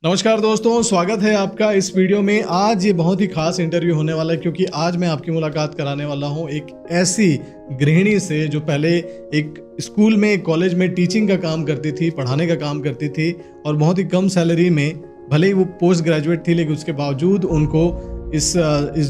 नमस्कार दोस्तों, स्वागत है आपका इस वीडियो में। आज ये बहुत ही खास इंटरव्यू होने वाला है क्योंकि आज मैं आपकी मुलाकात कराने वाला हूँ एक ऐसी गृहिणी से जो पहले एक स्कूल में, कॉलेज में टीचिंग का काम करती थी, पढ़ाने का काम करती थी और बहुत ही कम सैलरी में, भले ही वो पोस्ट ग्रेजुएट थी लेकिन उसके बावजूद उनको इस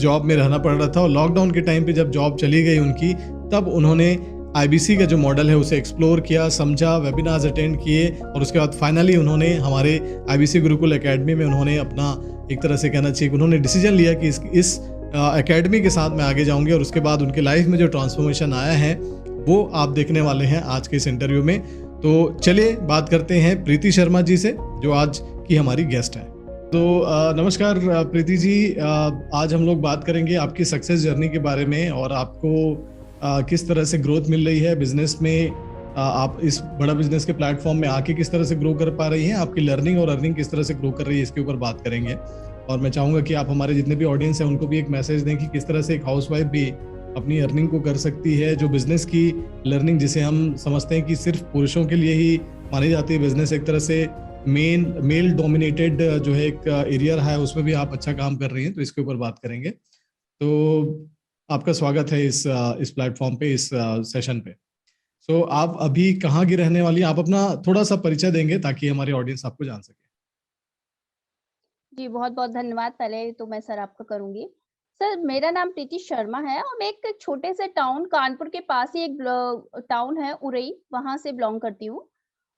जॉब में रहना पड़ रहा था। और लॉकडाउन के टाइम पे जब जॉब चली गई उनकी, तब उन्होंने आईबीसी का जो मॉडल है उसे एक्सप्लोर किया, समझा, वेबिनार्स अटेंड किए और उसके बाद फाइनली उन्होंने हमारे आईबीसी गुरुकुल एकेडमी में उन्होंने अपना, एक तरह से कहना चाहिए, उन्होंने डिसीजन लिया कि इस एकेडमी के साथ मैं आगे जाऊंगी। और उसके बाद उनके लाइफ में जो ट्रांसफॉर्मेशन आया है वो आप देखने वाले हैं आज के इस इंटरव्यू में। तो चलिए बात करते हैं प्रीति शर्मा जी से, जो आज की हमारी गेस्ट है। तो नमस्कार प्रीति जी, आज हम लोग बात करेंगे आपकी सक्सेस जर्नी के बारे में और आपको किस तरह से ग्रोथ मिल रही है बिजनेस में। आप इस बड़ा बिजनेस के प्लेटफॉर्म में आके किस तरह से ग्रो कर पा रही हैं, आपकी लर्निंग और अर्निंग किस तरह से ग्रो कर रही है, इसके ऊपर बात करेंगे। और मैं चाहूंगा कि आप हमारे जितने भी ऑडियंस हैं उनको भी एक मैसेज दें कि किस तरह से एक हाउसवाइफ भी अपनी अर्निंग को कर सकती है। जो बिजनेस की लर्निंग, जिसे हम समझते हैं कि सिर्फ पुरुषों के लिए ही मानी जाती है, बिजनेस एक तरह से मेल डोमिनेटेड जो है एक एरिया रहा है, उसमें भी आप अच्छा काम कर रही हैं, तो इसके ऊपर बात करेंगे। तो आपका स्वागत है इस प्लेटफॉर्म पे, इस सेशन पे। सो आप अभी कहाँ की रहने वाली हैं? आप अपना थोड़ा सा परिचय देंगे ताकि हमारी ऑडियंस आपको जान सके। जी, बहुत-बहुत धन्यवाद। पहले तो मैं सर आपका करूँगी। सर, मेरा नाम प्रीति शर्मा है और मैं एक छोटे से टाउन कानपुर के पास ही एक टाउन है उरई, वहाँ से बिलॉन्ग करती हूँ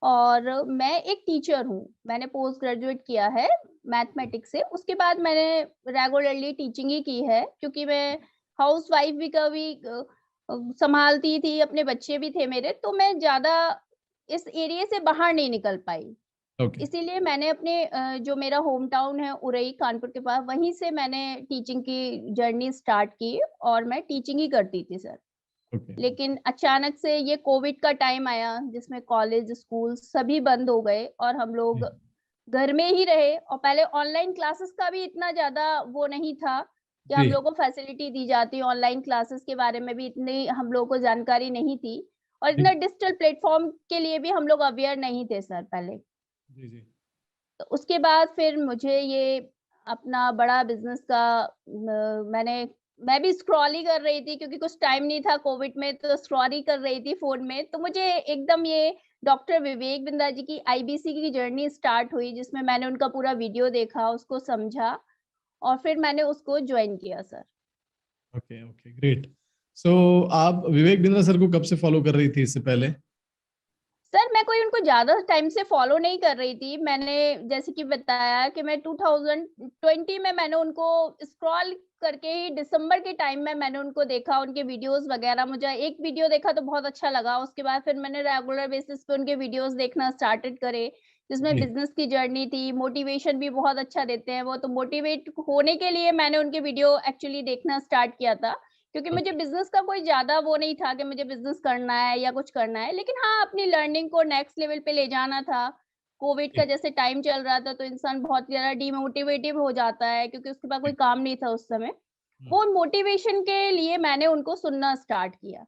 और मैं एक टीचर हूँ। मैंने पोस्ट ग्रेजुएट किया है मैथमेटिक्स से। उसके बाद मैंने रेगुलरली टीचिंग ही की है क्योंकि मैं हाउसवाइफ भी कभी संभालती थी, अपने बच्चे भी थे मेरे, तो मैं ज़्यादा इस एरिया से बाहर नहीं निकल पाई। ओके। इसीलिए मैंने अपने जो मेरा होम टाउन है उरई कानपुर के पास, वहीं से मैंने टीचिंग की जर्नी स्टार्ट की और मैं टीचिंग ही करती थी सर। ओके। लेकिन अचानक से ये कोविड का टाइम आया जिसमें कॉलेज, स्कूल सभी बंद हो गए और हम लोग घर में ही रहे और पहले ऑनलाइन क्लासेस का भी इतना ज़्यादा वो नहीं था कि हम जी। लोगों को फैसिलिटी दी जाती है। ऑनलाइन क्लासेस के बारे में भी इतनी हम लोगों को जानकारी नहीं थी और जी। इतना डिजिटल प्लेटफ़ॉर्म के लिए भी हम लोग अवेयर नहीं थे सर पहले। जी। जी। तो उसके बाद फिर मुझे ये अपना बड़ा बिज़नेस का मैं भी स्क्रॉल ही कर रही थी क्योंकि कुछ टाइम नहीं था कोविड में, तो स्क्रॉल ही कर रही थी फ़ोन में। तो मुझे एकदम ये डॉक्टर विवेक बिंद्रा जी की आईबीसी की जर्नी स्टार्ट हुई, जिसमें मैंने उनका पूरा वीडियो देखा, उसको समझा और फिर मैंने उसको जॉइन किया sir. Okay. Okay, great. So आप विवेक बिंद्रा सर को कब से फॉलो कर रही थी इससे पहले? सर, मैं कोई उनको ज़्यादा टाइम से फ़ॉलो नहीं कर रही थी। मैंने जैसे कि बताया कि मैं 2020 में मैंने उनको स्क्रॉल करके ही दिसंबर के टाइम में मैंने उनको देखा, उनके वीडियोज़ वग़ैरह मुझे एक वीडियो देखा तो बहुत अच्छा लगा। उसके बाद फिर मैंने रेगुलर बेसिस पे उनके वीडियोज़ देखना स्टार्टेड करे, जिसमें जी। बिज़नेस की जर्नी थी, मोटिवेशन भी बहुत अच्छा देते हैं वो। तो मोटिवेट होने के लिए मैंने उनके वीडियो एक्चुअली देखना स्टार्ट किया था। क्योंकि मुझे ओके। बिज़नेस का कोई ज़्यादा वो नहीं था कि मुझे बिज़नेस करना है या कुछ करना है, लेकिन हाँ, अपनी लर्निंग को नेक्स्ट लेवल पे ले जाना था। कोविड का जी। जैसे टाइम चल रहा था, तो इंसान बहुत ज़्यादा डिमोटिवेटिव हो जाता है क्योंकि उसके पास कोई जी। काम नहीं था उस समय। हम्म। वो मोटिवेशन के लिए मैंने उनको सुनना स्टार्ट किया।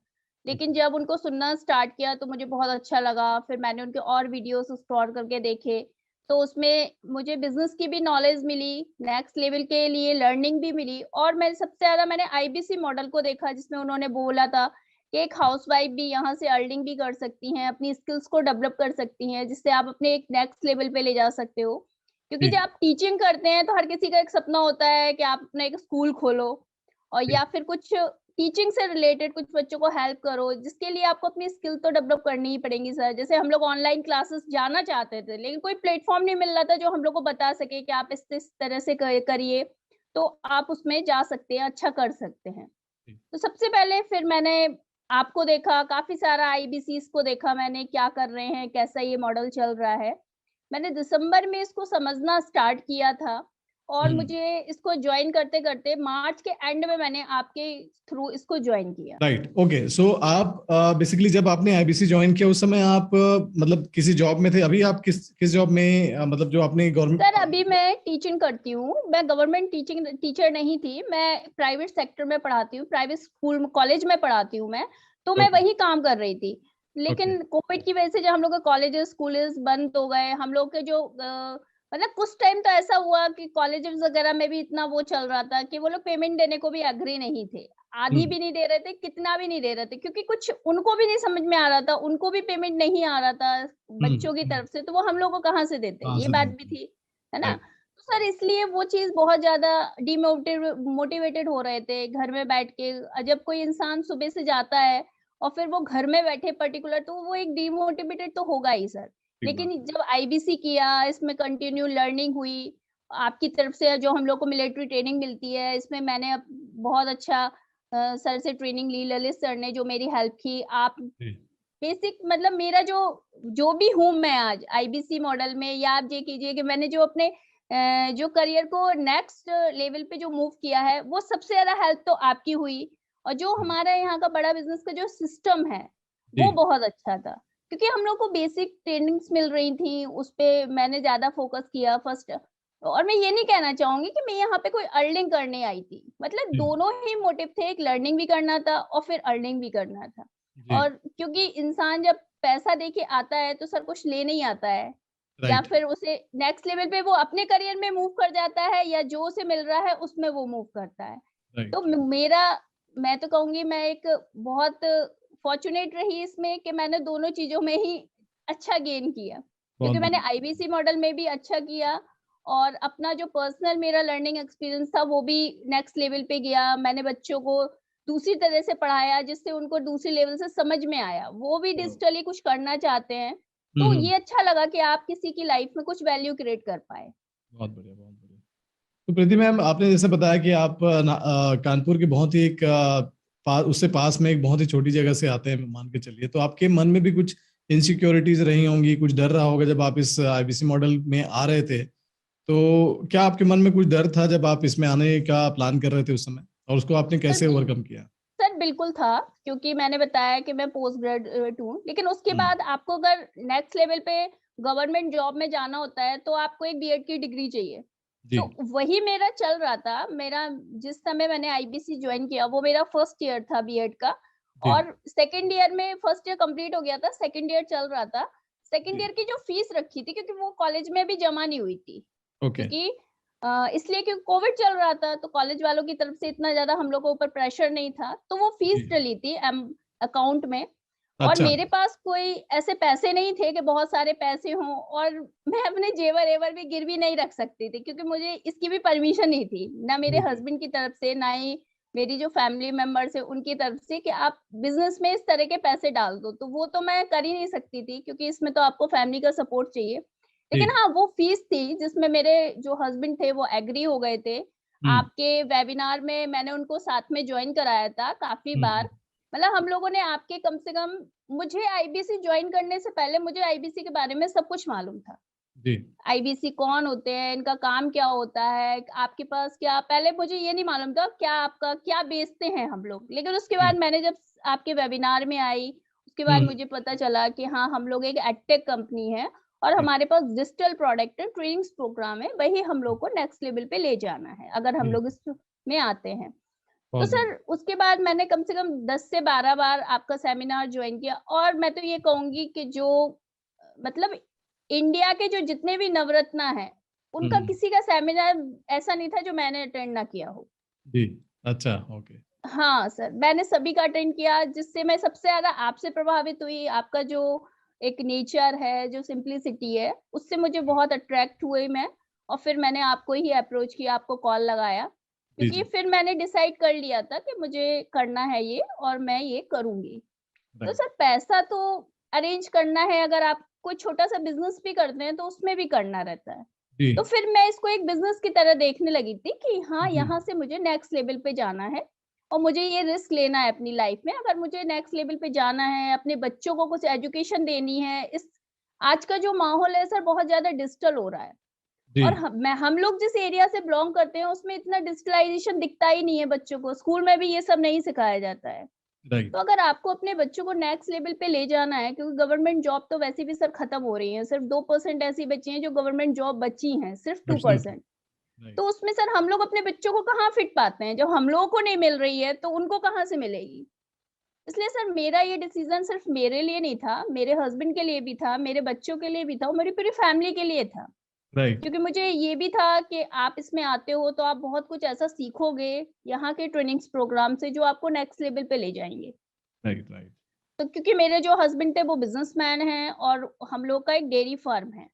लेकिन ओके। जब उनको सुनना स्टार्ट किया, तो मुझे बहुत अच्छा लगा। फिर मैंने उनके और वीडियोज़ एक्सप्लोर करके देखे। तो उसमें मुझे बिज़नेस की भी नॉलेज मिली, नेक्स्ट लेवल के लिए लर्निंग भी मिली और मैं सबसे ज़्यादा मैंने आईबीसी मॉडल को देखा जिसमें उन्होंने बोला था कि एक हाउसवाइफ भी यहाँ से अर्निंग भी कर सकती हैं, अपनी स्किल्स को डेवलप कर सकती हैं, जिससे आप अपने एक नेक्स्ट लेवल पे ले जा सकते हो। क्योंकि जब जी। आप टीचिंग करते हैं, तो हर किसी का एक सपना होता है कि आप अपना एक स्कूल खोलो और जी। या फिर कुछ टीचिंग से रिलेटेड कुछ बच्चों को हेल्प करो, जिसके लिए आपको अपनी स्किल तो डेवलप करनी ही पड़ेंगी सर। जैसे हम लोग ऑनलाइन क्लासेस जाना चाहते थे, लेकिन कोई प्लेटफ़ॉर्म नहीं मिल रहा था जो हम लोग को बता सके कि आप इस तरह से करिए, तो आप उसमें जा सकते हैं, अच्छा कर सकते हैं। जी। तो सबसे पहले फिर मैंने आपको देखा, काफ़ी सारा आईबीसीज़ को देखा मैंने, क्या कर रहे हैं, कैसा ये मॉडल चल रहा है। मैंने दिसंबर में इसको समझना स्टार्ट किया था और हम्म। मुझे इसको जॉइन करते-करते मार्च के एंड में मैंने आपके थ्रू इसको जॉइन किया। राइट। ओके। सो आप बेसिकली जब आपने आईबीसी ज्वाइन किया उस समय आप मतलब किसी जॉब में थे? अभी आप किस किस जॉब में, मतलब जो आपने सर, गवर्नमेंट? अभी मैं टीचिंग करती हूँ। मैं गवर्नमेंट टीचिंग टीचर नहीं थी, मैं प्राइवेट सेक्टर में पढ़ाती हूँ, प्राइवेट स्कूल में कॉलेज में पढ़ाती हूँ मैं, तो मैं ओके। वही काम कर रही थी। ओके। लेकिन कोविड की वजह से जब हम लोग के कॉलेजेस, स्कूलेस बंद हो गए, हम लोग के जो मतलब कुछ टाइम तो ऐसा हुआ कि कॉलेजेस वगैरह में भी इतना वो चल रहा था कि वो लोग पेमेंट देने को भी एग्री नहीं थे। हुँ, आधी भी नहीं दे रहे थे, कितना भी नहीं दे रहे थे क्योंकि कुछ उनको भी नहीं समझ में आ रहा था, उनको भी पेमेंट नहीं आ रहा था हुँ, बच्चों की हुँ। तरफ से, तो वो हम लोग को कहाँ से देते? कहाँ ये से बात भी देते हैं? थी, है ना? राइट, तो सर इसलिए वो चीज़ बहुत ज़्यादा मोटिवेटेड हो रहे थे घर में बैठ के। जब कोई इंसान सुबह से जाता है और फिर वो घर में बैठे पर्टिकुलर, तो वो एक डिमोटिवेटेड तो होगा ही सर। ठीक बात लेकिन है। जब आईबीसी किया, इसमें कंटिन्यू लर्निंग हुई, आपकी तरफ से जो हम लोग को मिलिट्री ट्रेनिंग मिलती है, इसमें मैंने बहुत अच्छा सर से ट्रेनिंग ली, ललित सर ने जो मेरी हेल्प की। आप जी, बेसिक मतलब मेरा जो जो भी हूँ मैं आज आईबीसी मॉडल में, या आप ये कीजिए कि मैंने जो अपने जो करियर को नेक्स्ट लेवल पे जो मूव किया है, वो सबसे ज़्यादा हेल्प तो आपकी हुई। और जो हुँ, हमारा यहाँ का बड़ा बिज़नेस का जो सिस्टम है, जी, वो बहुत अच्छा था। क्योंकि हम लोग को बेसिक ट्रेनिंग्स मिल रही थी, उसपे मैंने ज़्यादा फ़ोकस किया फर्स्ट। और मैं ये नहीं कहना चाहूँगी कि मैं यहाँ पे कोई अर्निंग करने आई थी। मतलब जी, दोनों ही मोटिव थे, एक लर्निंग भी करना था और फिर अर्निंग भी करना था। जी, और क्योंकि इंसान जब पैसा देके आता है तो सर कुछ ले नहीं आता है, या राइट, फिर उसे नेक्स्ट लेवल पे वो अपने करियर में मूव कर जाता है, या जो उसे मिल रहा है उसमें वो मूव करता है। तो राइट, म मेरा मैं तो कहूँगी मैं एक बहुत फॉर्च्यूनेट रही इसमें कि मैंने दोनों चीज़ों में ही अच्छा गेन किया। बहुत क्योंकि मैंने बढ़िया। आईबीसी मॉडल में भी अच्छा किया और अपना जो पर्सनल मेरा लर्निंग एक्सपीरियंस था वो भी नेक्स्ट लेवल पे गया। मैंने बच्चों को दूसरी तरह से पढ़ाया जिससे उनको दूसरी लेवल से समझ में आया। वो भी वाओ! डिजिटली कुछ करना चाहते हैं, हुँ, तो हुँ, ये अच्छा लगा कि आप किसी की लाइफ में कुछ वैल्यू क्रिएट कर पाएँ। बहुत बढ़िया, बहुत बढ़िया। तो प्रीति मैम आपने जैसे बताया कि आप कानपुर के बहुत ही एक उससे पास में एक बहुत ही छोटी जगह से आते हैं मान के चलिए तो आपके मन में भी कुछ इनसिक्योरिटीज रही होंगी कुछ डर रहा होगा जब आप इस आईबीसी मॉडल में आ रहे थे तो क्या आपके मन में कुछ डर था जब आप इसमें आने का प्लान कर रहे थे उस समय और उसको आपने सर कैसे जी, ओवरकम किया? सर बिल्कुल था, क्योंकि मैंने बताया कि मैं पोस्ट ग्रेजुएट हूँ, लेकिन उसके हुँ, बाद आपको अगर नेक्स्ट लेवल पे गवर्नमेंट जॉब में जाना होता है, तो आपको एक बीएड की डिग्री चाहिए। जी, तो वही मेरा चल रहा था, मेरा जिस समय मैंने आईबीसी जॉइन किया, वो मेरा फर्स्ट ईयर था बीएड का जी, और सेकंड ईयर में फर्स्ट ईयर कंप्लीट हो गया था, सेकंड ईयर चल रहा था। सेकंड जी, ईयर की जो फीस रखी थी, क्योंकि वो कॉलेज में भी जमा नहीं हुई थी। ओके, क्योंकि इसलिए क्योंकि कोविड चल रहा था, तो कॉलेज वालों की तरफ से इतना ज़्यादा हम लोग के ऊपर प्रेशर नहीं था, तो वो जी, फीस डली थी अकाउंट में। और अच्छा, मेरे पास कोई ऐसे पैसे नहीं थे कि बहुत सारे पैसे हों, और मैं अपने जेवर-एवर भी गिरवी नहीं रख सकती थी, क्योंकि मुझे इसकी भी परमिशन नहीं थी, ना मेरे ओके, हस्बैंड की तरफ से, ना ही मेरी जो फैमिली मेंबर्स हैं उनकी तरफ से कि आप बिज़नेस में इस तरह के पैसे डाल दो। तो वो तो मैं कर ही नहीं सकती थी, क्योंकि इसमें तो आपको फैमिली का सपोर्ट चाहिए। लेकिन जी, हाँ, वो फीस थी जिसमें मेरे जो हस्बैंड थे वो एग्री हो गए थे। हुँ, आपके वेबिनार में मैंने उनको साथ में जॉइन कराया था काफ़ी हुँ, बार। हुँ, मतलब हम लोगों ने आपके कम से कम, मुझे आईबीसी जॉइन करने से पहले मुझे आईबीसी के बारे में सब कुछ मालूम था। जी, आईबीसी कौन होते हैं, इनका काम क्या होता है, आपके पास क्या, पहले मुझे ये नहीं मालूम था क्या आपका क्या बेचते हैं हम लोग। लेकिन उसके जी, बाद मैंने जब आपके वेबिनार में आई, उसके हुँ, बाद हुँ, मुझे पता चला कि हाँ, हम लोग एक एडटेक कंपनी है और जी, हमारे पास डिजिटल प्रोडक्ट है, ट्रेनिंग्स प्रोग्राम है, वही हम लोग को नेक्स्ट लेवल पे ले जाना है, अगर हम जी, लोग इसमें आते हैं। तो बहुत सर बढ़िया, उसके बाद मैंने कम से कम 10 से 12 बार आपका सेमिनार जॉइन किया, और मैं तो ये कहूँगी कि जो मतलब इंडिया के जो जितने भी नवरत्ना हैं, हुँ, उनका हुँ, किसी का सेमिनार ऐसा नहीं था जो मैंने अटेंड ना किया हो। जी, अच्छा, ओके, हाँ सर, मैंने सभी का अटेंड किया, जिससे मैं सबसे ज़्यादा आपसे प्रभावित हुई। आपका जो एक नेचर है, जो सिम्प्लिसिटी है, उससे मुझे जी, बहुत अट्रैक्ट हुई मैं, और फिर मैंने आपको ही अप्रोच किया, आपको कॉल लगाया। जी, क्योंकि जी, फिर मैंने डिसाइड कर लिया था कि मुझे करना है ये और मैं ये करूँगी। तो राइट, सर पैसा तो अरेंज करना है, अगर आप कोई छोटा-सा बिज़नेस भी करते हैं, तो उसमें भी करना रहता है। जी, तो फिर मैं इसको एक बिज़नेस की तरह देखने लगी थी कि हाँ, जी, यहाँ से मुझे नेक्स्ट लेवल पे जाना है और मुझे ये रिस्क लेना है अपनी लाइफ में। अगर मुझे नेक्स्ट लेवल पे जाना है, अपने बच्चों को कुछ एजुकेशन देनी है, इस आज का जो माहौल है सर बहुत ज़्यादा डिजिटल हो रहा है। जी, और हम लोग जिस एरिया से बिलॉन्ग करते हैं, उसमें इतना डिजिटलाइज़ेशन दिखता ही नहीं है बच्चों को। स्कूल में भी ये सब नहीं सिखाया जाता है। तो राइट, अगर आपको अपने बच्चों को नेक्स्ट लेवल पे ले जाना है, क्योंकि गवर्नमेंट जॉब तो वैसे भी सर खत्म हो रही है, सिर्फ 2% ऐसी बची हैं जो गवर्नमेंट जॉब बची हैं, सिर्फ एब्सोल्युटली, 2%। राइट, तो उसमें सर हम लोग अपने बच्चों को कहाँ फिट पाते हैं? जब हम लोगों को नहीं मिल रही है, तो उनको कहाँ से मिलेगी? इसलिए सर मेरा ये डिसीज़न सिर्फ मेरे लिए नहीं था, मेरे हस्बैंड के लिए भी था, मेरे बच्चों के लिए भी था और मेरी पूरी फैमिली के लिए था। राइट, क्योंकि मुझे ये भी था कि आप इसमें आते हो तो आप बहुत कुछ ऐसा सीखोगे यहाँ के ट्रेनिंग्स प्रोग्राम से जो आपको नेक्स्ट लेवल पे ले जाएँगे। Right, right. तो क्योंकि मेरे जो हस्बैंड थे वो बिज़नेसमैन हैं और हम लोग का एक डेयरी फार्म है।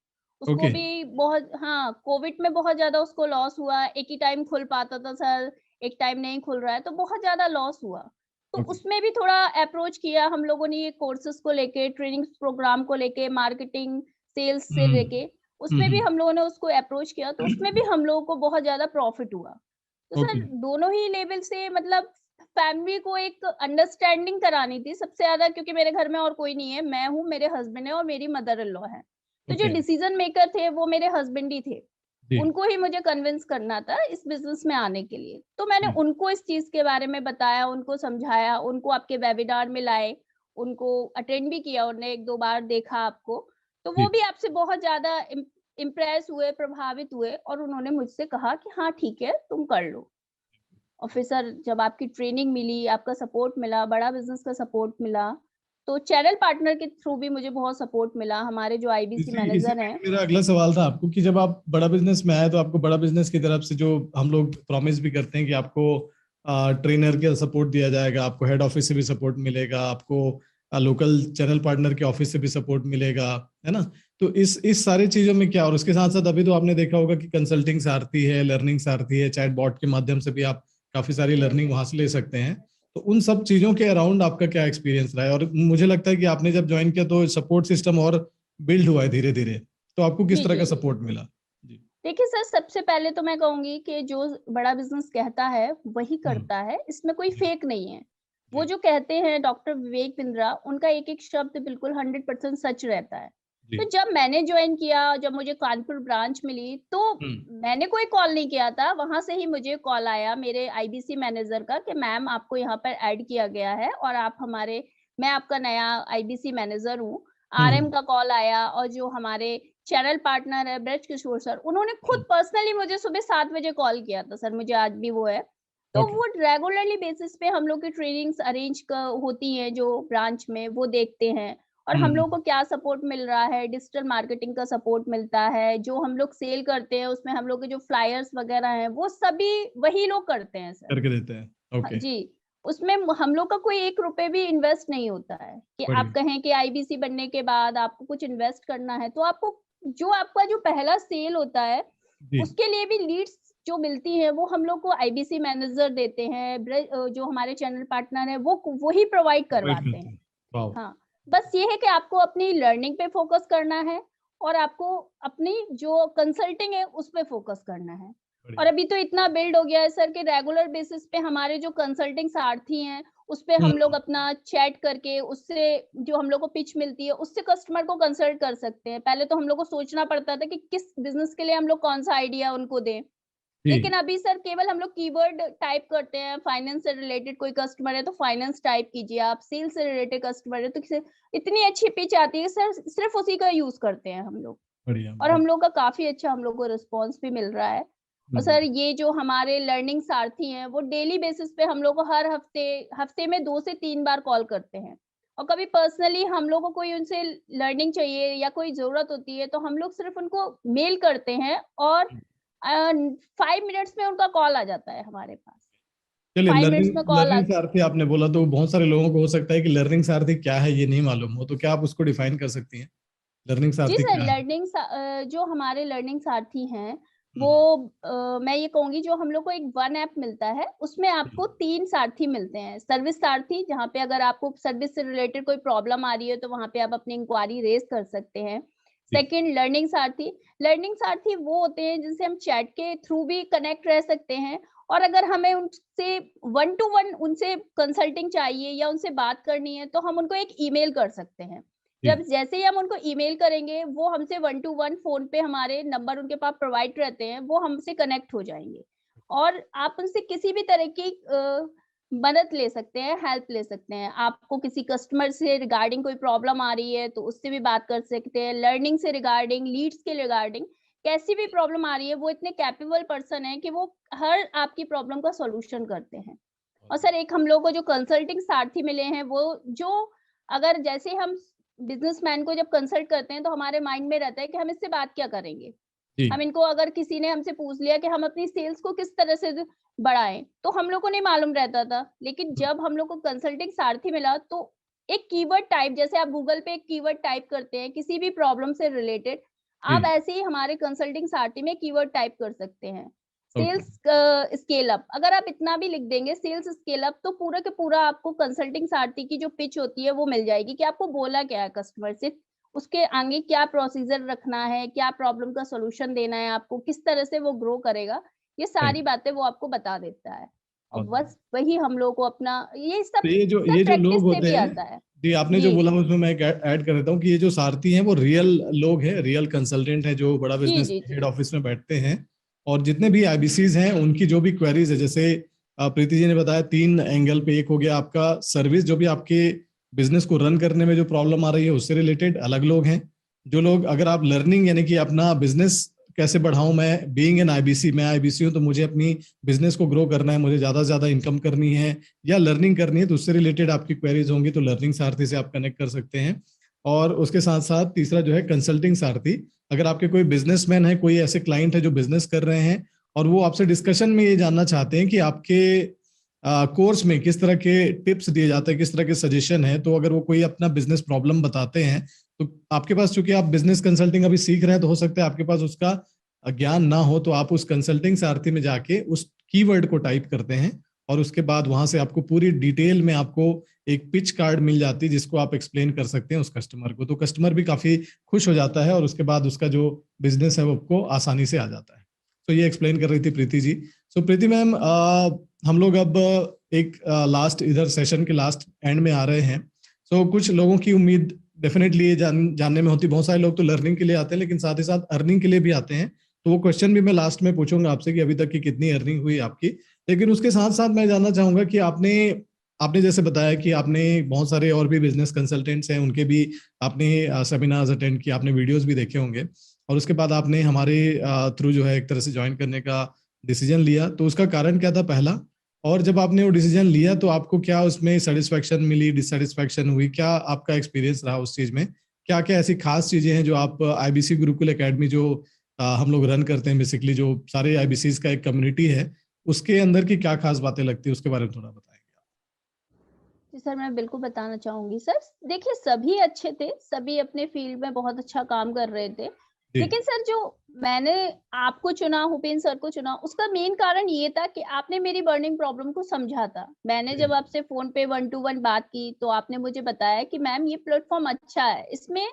उसको ओके, भी बहुत हाँ, कोविड में बहुत ज़्यादा उसको लॉस हुआ। एक ही टाइम खुल पाता था सर, एक टाइम नहीं खुल रहा है, तो बहुत ज़्यादा लॉस हुआ। तो ओके। उसमें भी थोड़ा अप्रोच किया हम लोगों ने ये कोर्सेज़ को लेके, ट्रेनिंग्स प्रोग्राम को लेके, मार्केटिंग, सेल्स से हुँ, लेके, हुँ, उसमें भी हुँ। हम लोगों ने उसको अप्रोच किया, तो उसमें भी हम लोगों को बहुत ज़्यादा प्रॉफ़िट हुआ। तो ओके, सर दोनों ही लेवल से मतलब फैमिली को एक अंडरस्टैंडिंग करानी थी सबसे ज़्यादा क्योंकि मेरे घर में और कोई नहीं है, मैं हूँ, मेरे हस्बैंड है और मेरी मदर इन लॉ है। तो जो ओके। डिसीज़न मेकर थे वो मेरे हस्बैंड ही थे। जी, उनको ही मुझे कन्विंस करना था इस बिज़नेस में आने के लिए। तो मैंने जी, उनको इस चीज़ के बारे में बताया, उनको समझाया, उनको आपके वेबिनार में लाए, उनको अटेंड भी किया उन्होंने 1-2 बार देखा आपको। तो वो जी। भी आपसे बहुत ज़्यादा इम्प्रेस हुए, प्रभावित हुए और उन्होंने मुझसे कहा कि हाँ, ठीक है, तुम कर लो। और फिर सर जब आपकी ट्रेनिंग मिली, आपका सपोर्ट मिला, बड़ा बिज़नेस का सपोर्ट मिला, तो चैनल पार्टनर के थ्रू भी मुझे बहुत सपोर्ट मिला। हमारे जो आईबीसी इसी इसी मैनेजर में हैं मेरा अगला सवाल था आपको कि जब आप बड़ा बिज़नेस में आए, तो आपको बड़ा बिज़नेस की तरफ से जो हम लोग प्रॉमिस भी करते हैं कि आपको ट्रेनर का सपोर्ट दिया जाएगा, आपको हेड ऑफिस से भी सपोर्ट मिलेगा, आपको लोकल चैनल पार्टनर के ऑफिस से भी सपोर्ट मिलेगा, है ना? तो इस सारी चीज़ों में क्या और उसके साथ-साथ अभी तो आपने देखा होगा कि कंसल्टिंग सारथी है, लर्निंग सारथी है, चैट बॉट के माध्यम से भी आप काफ़ी सारी लर्निंग वहाँ से ले सकते हैं। तो उन सब चीज़ों के अराउंड आपका क्या एक्सपीरियंस रहा है? और मुझे लगता है कि आपने जब जॉइन किया तो सपोर्ट सिस्टम और बिल्ड हुआ है धीरे-धीरे। तो आपको किस जी, तरह जी, का जी। सपोर्ट मिला? जी। देखिए सर, सबसे पहले तो मैं कहूँगी कि जो बड़ा बिज़नेस कहता है, वही हुँ। करता है, इसमें कोई जी, फ़ेक नहीं है। वो जी, जो कहते हैं डॉक्टर विवेक बिंद्रा, उनका एक-एक शब्द बिल्कुल 100% सच रहता है। जी। तो जब मैंने जॉइन किया, जब मुझे कानपुर ब्रांच मिली, तो हुँ, मैंने कोई कॉल नहीं किया था, वहाँ से ही मुझे कॉल आया मेरे आईबीसी मैनेजर का कि मैम आपको यहाँ पर ऐड किया गया है और आप हमारे मैं आपका नया आईबीसी मैनेजर हूँ। हुँ, आरएम हुँ, का कॉल आया और जो हमारे चैनल पार्टनर है ब्रज किशोर सर, उन्होंने खुद हुँ। पर्सनली मुझे सुबह 7 बजे कॉल किया था सर, मुझे आज भी वो है। तो ओके। वो रेगुलरली बेसिस पे हम लोग की ट्रेनिंग्स अरेंज क होती हैं जो ब्रांच में, वो देखते हैं और हुँ, हम लोग हुँ। को क्या सपोर्ट मिल रहा है, डिजिटल मार्केटिंग का सपोर्ट मिलता है, जो हम लोग सेल करते हैं, उसमें हम लोग के जो फ्लायर्स वगैरह हैं, वो सभी वही लोग करते हैं सर। करके देते हैं। हाँ ओके, जी, उसमें हम लोग का कोई 1 रुपए भी इन्वेस्ट नहीं होता है, कि आप बढ़िया। कहें कि आईबीसी बनने के बाद आपको कुछ इन्वेस्ट करना है, तो आपको जो आपका जो पहला सेल होता है, जी, उसके लिए भी लीड्स जो मिलती हैं, वो हम लोग को आईबीसी मैनेजर देते हैं, जो हमारे चैनल पार्टनर हैं, वो ही प्रोवाइड प्रोवाइड करवाते करते हैं। हैं। वाओ! हाँ, बस ये है कि आपको अपनी लर्निंग पे फ़ोकस करना है और आपको अपनी जो कंसल्टिंग है, उस पे फ़ोकस करना है। और बढ़िया। अभी तो इतना बिल्ड हो गया है सर कि रेगुलर बेसिस पे हमारे जो कंसल्टिंग सारथी हैं, उस पे हुँ, हम लोग अपना चैट करके उससे जो हम लोग को पिच मिलती है, उससे कस्टमर को कंसल्ट कर सकते हैं। पहले तो हम लोग को सोचना पड़ता था कि किस बिज़नेस के लिए हम लोग कौन-सा आइडिया उनको दें। लेकिन जी, अभी सर केवल हम लोग कीवर्ड टाइप करते हैं, फाइनेंस से रिलेटेड कोई कस्टमर है तो फाइनेंस टाइप कीजिए आप, सेल्स से रिलेटेड कस्टमर है तो किसे इतनी अच्छी पिच आती है सर सिर्फ़ उसी का यूज़ करते हैं हम लोग। बढ़िया, और हम बहुत लोग का काफ़ी अच्छा हम लोग को रिस्पॉन्स भी मिल रहा है। हुँ, और हुँ। सर ये जो हमारे लर्निंग सारथी हैं, वो डेली बेसिस पे हम लोग को हर हफ्ते हफ्ते में 2 से 3 बार कॉल करते हैं। और कभी पर्सनली हम लोग को कोई उनसे लर्निंग चाहिए या कोई ज़रूरत होती है, तो हम लोग सिर्फ़ उनको मेल करते हैं और 5 मिनट्स में उनका कॉल आ जाता है हमारे पास। चलिए 5 मिनट्स में लर्निंग कॉल आ लर्निंग सारथी आपने बोला तो बहुत सारे लोगों को हो सकता है कि लर्निंग सारथी क्या है ये नहीं मालूम हो, तो क्या आप उसको डिफाइन कर सकती हैं? लर्निंग जी सारथी सर, क्या है? जो हमारे लर्निंग साथी हैं, हुँ, वो हुँ। मैं ये कहूँगी जो हम लोग को एक वन ऐप मिलता है, उसमें जी, आपको 3 सारथी मिलते हैं। सर्विस सारथी, जहाँ पे अगर आपको सर्विस से रिलेटेड कोई प्रॉब्लम आ रही है, तो वहाँ पे आप अपनी इंक्वायरी रेज़ कर सकते हैं। जी, सेकंड लर्निंग सारथी वो होते हैं जिनसे हम चैट के थ्रू भी कनेक्ट रह सकते हैं और अगर हमें उनसे वन टू वन उनसे कंसल्टिंग चाहिए या उनसे बात करनी है, तो हम उनको एक ईमेल कर सकते हैं। जी, जब जैसे ही हम उनको ईमेल करेंगे, वो हमसे वन टू वन फ़ोन पे हमारे नंबर उनके पास प्रोवाइड रहते हैं, वो हमसे कनेक्ट हो जाएँगे। और आप उनसे किसी भी तरह की मदद ले सकते हैं, हेल्प ले सकते हैं। आपको किसी कस्टमर से रिगार्डिंग कोई प्रॉब्लम आ रही है, तो उससे भी बात कर सकते हैं। लर्निंग से रिगार्डिंग, लीड्स के रिगार्डिंग, कैसी भी प्रॉब्लम आ रही है, वो इतने कैपेबल पर्सन हैं कि वो हर आपकी प्रॉब्लम का सॉल्यूशन करते हैं। बहुत और सर बढ़िया। एक हम लोगों को जो कंसल्टिंग सारथी मिले हैं वो जो अगर जैसे हम बिज़नेसमैन को जब कंसल्ट करते हैं तो हमारे माइंड में रहता है कि हम इससे बात क्या करेंगे? जी। हम इनको अगर किसी ने हमसे पूछ लिया कि हम अपनी सेल्स को किस तरह से बढ़ाएं, तो हम लोग को नहीं मालूम रहता था। लेकिन हुँ, जब हम लोग को कंसल्टिंग सारथी मिला, तो एक कीवर्ड टाइप, जैसे आप गूगल पे एक कीवर्ड टाइप करते हैं किसी भी प्रॉब्लम से रिलेटेड, आप जी, ऐसे ही हमारे कंसल्टिंग सारथी में कीवर्ड टाइप कर सकते हैं। ओके। सेल्स स्केल अप, अगर आप इतना भी लिख देंगे सेल्स स्केल अप, तो पूरा के पूरा आपको कंसल्टिंग सारथी की जो पिच होती है वो मिल जाएगी कि आपको बोला क्या है कस्टमर से, उसके आगे क्या प्रोसीजर रखना है, क्या प्रॉब्लम का सॉल्यूशन देना है आपको, किस तरह से वो ग्रो करेगा, ये राइट, सारी बातें वो आपको बता देता है। और बहुत बढ़िया। बस वही हम लोग को अपना ये सब तो सर ये जो लोग प्रैक्टिस से होते भी हैं, आता है। जी आपने जो जी, बोला उसमें मैं एक ऐड कर देता हूँ कि ये जो सारथी हैं वो रियल लोग हैं, रियल कंसल्टेंट हैं जो बड़ा जी, बिजनेस जी, हेड जी। ऑफिस में बैठते हैं। और जितने भी आईबीसीज हैं उनकी जो भी क्वेरीज है, जैसे प्रीति जी ने बताया 3 एंगल पे, एक हो गया आपका सर्विस, जो भी आपके बिजनेस को रन करने में जो प्रॉब्लम आ रही है उससे रिलेटेड अलग लोग हैं। जो लोग, अगर आप लर्निंग यानी कि अपना बिजनेस कैसे बढ़ाऊं, मैं बीइंग एन आईबीसी, मैं आईबीसी हूं तो मुझे अपनी बिजनेस को ग्रो करना है, मुझे ज्यादा से ज्यादा इनकम करनी है या लर्निंग करनी है, तो उससे रिलेटेड आपकी क्वेरीज होंगी तो लर्निंग सारथी से आप कनेक्ट कर सकते हैं। और उसके साथ साथ तीसरा जो है कंसल्टिंग सारथी, अगर आपके कोई बिजनेसमैन है, कोई ऐसे क्लाइंट है जो बिजनेस कर रहे हैं और वो आपसे डिस्कशन में ये जानना चाहते हैं कि आपके कोर्स में किस तरह के टिप्स दिए जाते हैं, किस तरह के सजेशन है, तो अगर वो कोई अपना बिजनेस प्रॉब्लम बताते हैं तो आपके पास, चूंकि आप बिजनेस कंसल्टिंग अभी सीख रहे हैं, तो हो सकता है आपके पास उसका ज्ञान ना हो, तो आप उस कंसल्टिंग सारथी में जाके उस कीवर्ड को टाइप करते हैं और उसके बाद वहां से आपको पूरी डिटेल में आपको एक पिच कार्ड मिल जाती है जिसको आप एक्सप्लेन कर सकते हैं उस कस्टमर को, तो कस्टमर भी काफी खुश हो जाता है और उसके बाद उसका जो बिजनेस है वो आपको आसानी से आ जाता है। तो ये एक्सप्लेन कर रही थी प्रीति जी। सो प्रीति मैम, हम लोग अब एक लास्ट, इधर सेशन के लास्ट एंड में आ रहे हैं। सो कुछ लोगों की उम्मीद डेफिनेटली ये जानने में होती, बहुत सारे लोग तो लर्निंग के लिए आते हैं लेकिन साथ ही साथ अर्निंग के लिए भी आते हैं। तो वो क्वेश्चन भी मैं लास्ट में पूछूंगा आपसे कि अभी तक की कितनी अर्निंग हुई आपकी। लेकिन उसके साथ साथ मैं जानना चाहूंगा कि आपने आपने जैसे बताया कि आपने बहुत सारे और भी बिजनेस कंसल्टेंट्स हैं, उनके भी आपने सेमिनार्स अटेंड किए, आपने वीडियोस भी देखे होंगे और उसके बाद आपने हमारे थ्रू जो है एक तरह से ज्वाइन करने का डिसीजन लिया, तो उसका कारण क्या था पहला? और जब आपने वो डिसीजन लिया तो आपको क्या उसमें सेटिस्फेक्शन मिली, डिससेटिस्फेक्शन हुई, क्या आपका एक्सपीरियंस रहा उस चीज में? क्या क्या ऐसी खास चीजें हैं जो आप आईबीसी गुरुकुल एकेडमी जो हम लोग रन करते हैं, बेसिकली जो सारे आईबीसीज का एक कम्युनिटी है, उसके अंदर की क्या खास बातें लगती है, उसके बारे में थोड़ा बताएंगे आप? जी सर, मैं बिल्कुल बताना चाहूँगी सर। देखिए सभी अच्छे थे, सभी अपने फ़ील्ड में बहुत अच्छा काम कर रहे थे। जी, लेकिन सर जो मैंने आपको चुना, भूपेन सर को चुना, उसका मेन कारण ये था कि आपने मेरी बर्निंग प्रॉब्लम को समझा था। मैंने जी, जब आपसे फ़ोन पे 1 टू 1 बात की, तो आपने मुझे बताया कि मैम ये प्लेटफ़ॉर्म अच्छा है। इसमें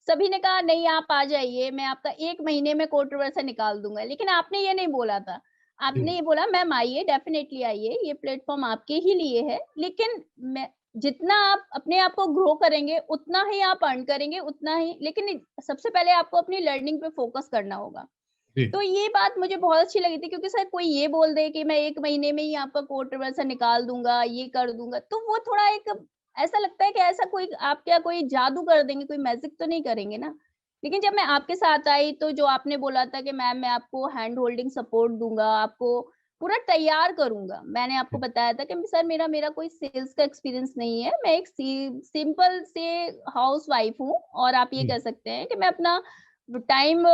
सभी ने कहा नहीं आप आ जाइए, मैं आपका 1 महीने में कंट्रोवर्सी निकाल दूँगा। लेकिन आपने ये नहीं बोला था। जी, आपने ये बोला मैम आइए, डेफ़िनेटली आइए, ये प्लेटफ़ॉर्म आपके ही लिए है। लेकिन मैं जितना आप अपने आप को ग्रो करेंगे, उतना ही आप अर्न करेंगे, उतना ही, लेकिन सबसे पहले आपको अपनी लर्निंग पे फ़ोकस करना होगा। जी, तो ये बात मुझे बहुत अच्छी लगी थी, क्योंकि शायद कोई ये बोल दे कि मैं 1 महीने में ही आपका कोर्ट वैसा निकाल दूँगा, ये कर दूँगा, तो वो थोड़ा एक ऐसा लगता है कि ऐसा कोई आप क्या कोई जादू कर देंगे, कोई मैजिक तो नहीं करेंगे ना। लेकिन जब मैं आपके साथ आई, तो जो आपने बोला था कि मैम मैं आपको हैंड होल्डिंग सपोर्ट दूँगा, आपको पूरा तैयार करूँगा। मैंने आपको जी, बताया था कि सर मेरा मेरा कोई सेल्स का एक्सपीरियंस नहीं है, मैं एक सिंपल से हाउसवाइफ हूँ, और आप ये जी, कह सकते हैं कि मैं अपना टाइम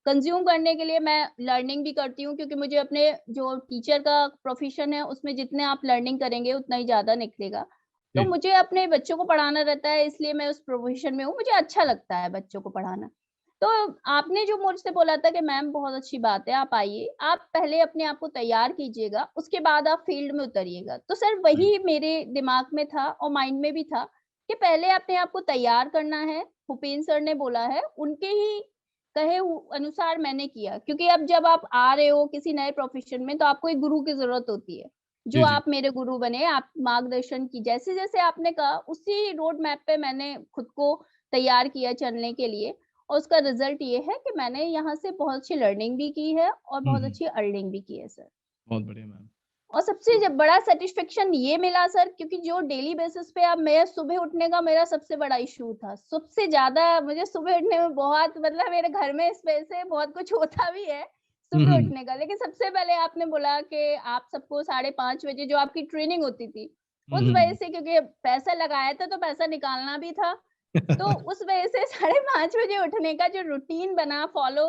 कंज़्यूम करने के लिए मैं लर्निंग भी करती हूँ, क्योंकि मुझे अपने जो टीचर का प्रोफ़ेशन है, उसमें जितने आप लर्निंग करेंगे, उतना ही ज़्यादा निकलेगा। तो जी, मुझे अपने बच्चों को पढ़ाना रहता है, इसलिए मैं उस प्रोफ़ेशन में हूँ, मुझे अच्छा लगता है बच्चों को पढ़ाना। तो आपने जो मुझसे बोला था कि मैम बहुत अच्छी बात है, आप आइए, आप पहले अपने आप को तैयार कीजिएगा, उसके बाद आप फ़ील्ड में उतरिएगा। तो सर राइट, वही मेरे दिमाग में था और माइंड में भी था कि पहले अपने आप को तैयार करना है, भूपेन सर ने बोला है, उनके ही कहे अनुसार मैंने किया, क्योंकि अब जब आप आ रहे हो किसी नए प्रोफ़ेशन में, तो आपको एक गुरु की ज़रूरत होती है। जो जी, जी, आप मेरे गुरु बने, आप मार्गदर्शन की जैसे-जैसे आपने कहा, उसी रोड मैप पे मैंने खुद को तैयार किया चलने के लिए, और उसका रिज़ल्ट ये है कि मैंने यहाँ से बहुत अच्छी लर्निंग भी की है और हुँ, बहुत हुँ, अच्छी अर्निंग भी की है सर। बहुत बढ़िया मैम। और सबसे जब बड़ा सैटिस्फैक्शन ये मिला सर, क्योंकि जो डेली बेसिस पे अब मैं सुबह उठने का मेरा सबसे बड़ा इश्यू था। सबसे ज़्यादा मुझे सुबह उठने में बहुत, मतलब मेरे घर में इस वजह से बहुत कुछ होता भी है, हुँ, सुबह हुँ, उठने का। लेकिन सबसे पहले आपने बोला कि आप सबको 5:30 बजे जो आपकी ट्रेनिंग होती थी, हुँ, उस वजह हुँ। से, क्योंकि पैसा लगाया था तो पैसा निकालना भी था, तो उस वजह से 5:30 बजे उठने का जो रूटीन बना फॉलो,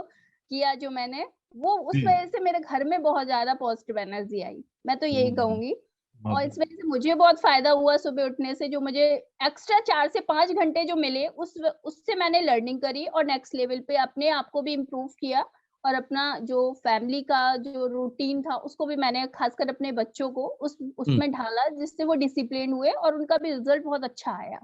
किया जो मैंने, वो उस जी। वजह से मेरे घर में बहुत ज़्यादा पॉजिटिव एनर्जी आई। मैं तो यही बहुत बढ़िया, कहूँगी बहुत और इस बढ़िया। वजह से मुझे बहुत फ़ायदा हुआ सुबह उठने से, जो मुझे एक्स्ट्रा 4 से 5 घंटे जो मिले उससे मैंने लर्निंग करी और नेक्स्ट लेवल पे अपने आप को भी इम्प्रूव किया और अपना जो फैमिली का जो रूटीन था उसको भी मैंने ख़ासकर अपने बच्चों को हुँ, उसमें ढाला, जिससे वो डिसिप्लिन हुए और उनका भी रिज़ल्ट बहुत अच्छा आया।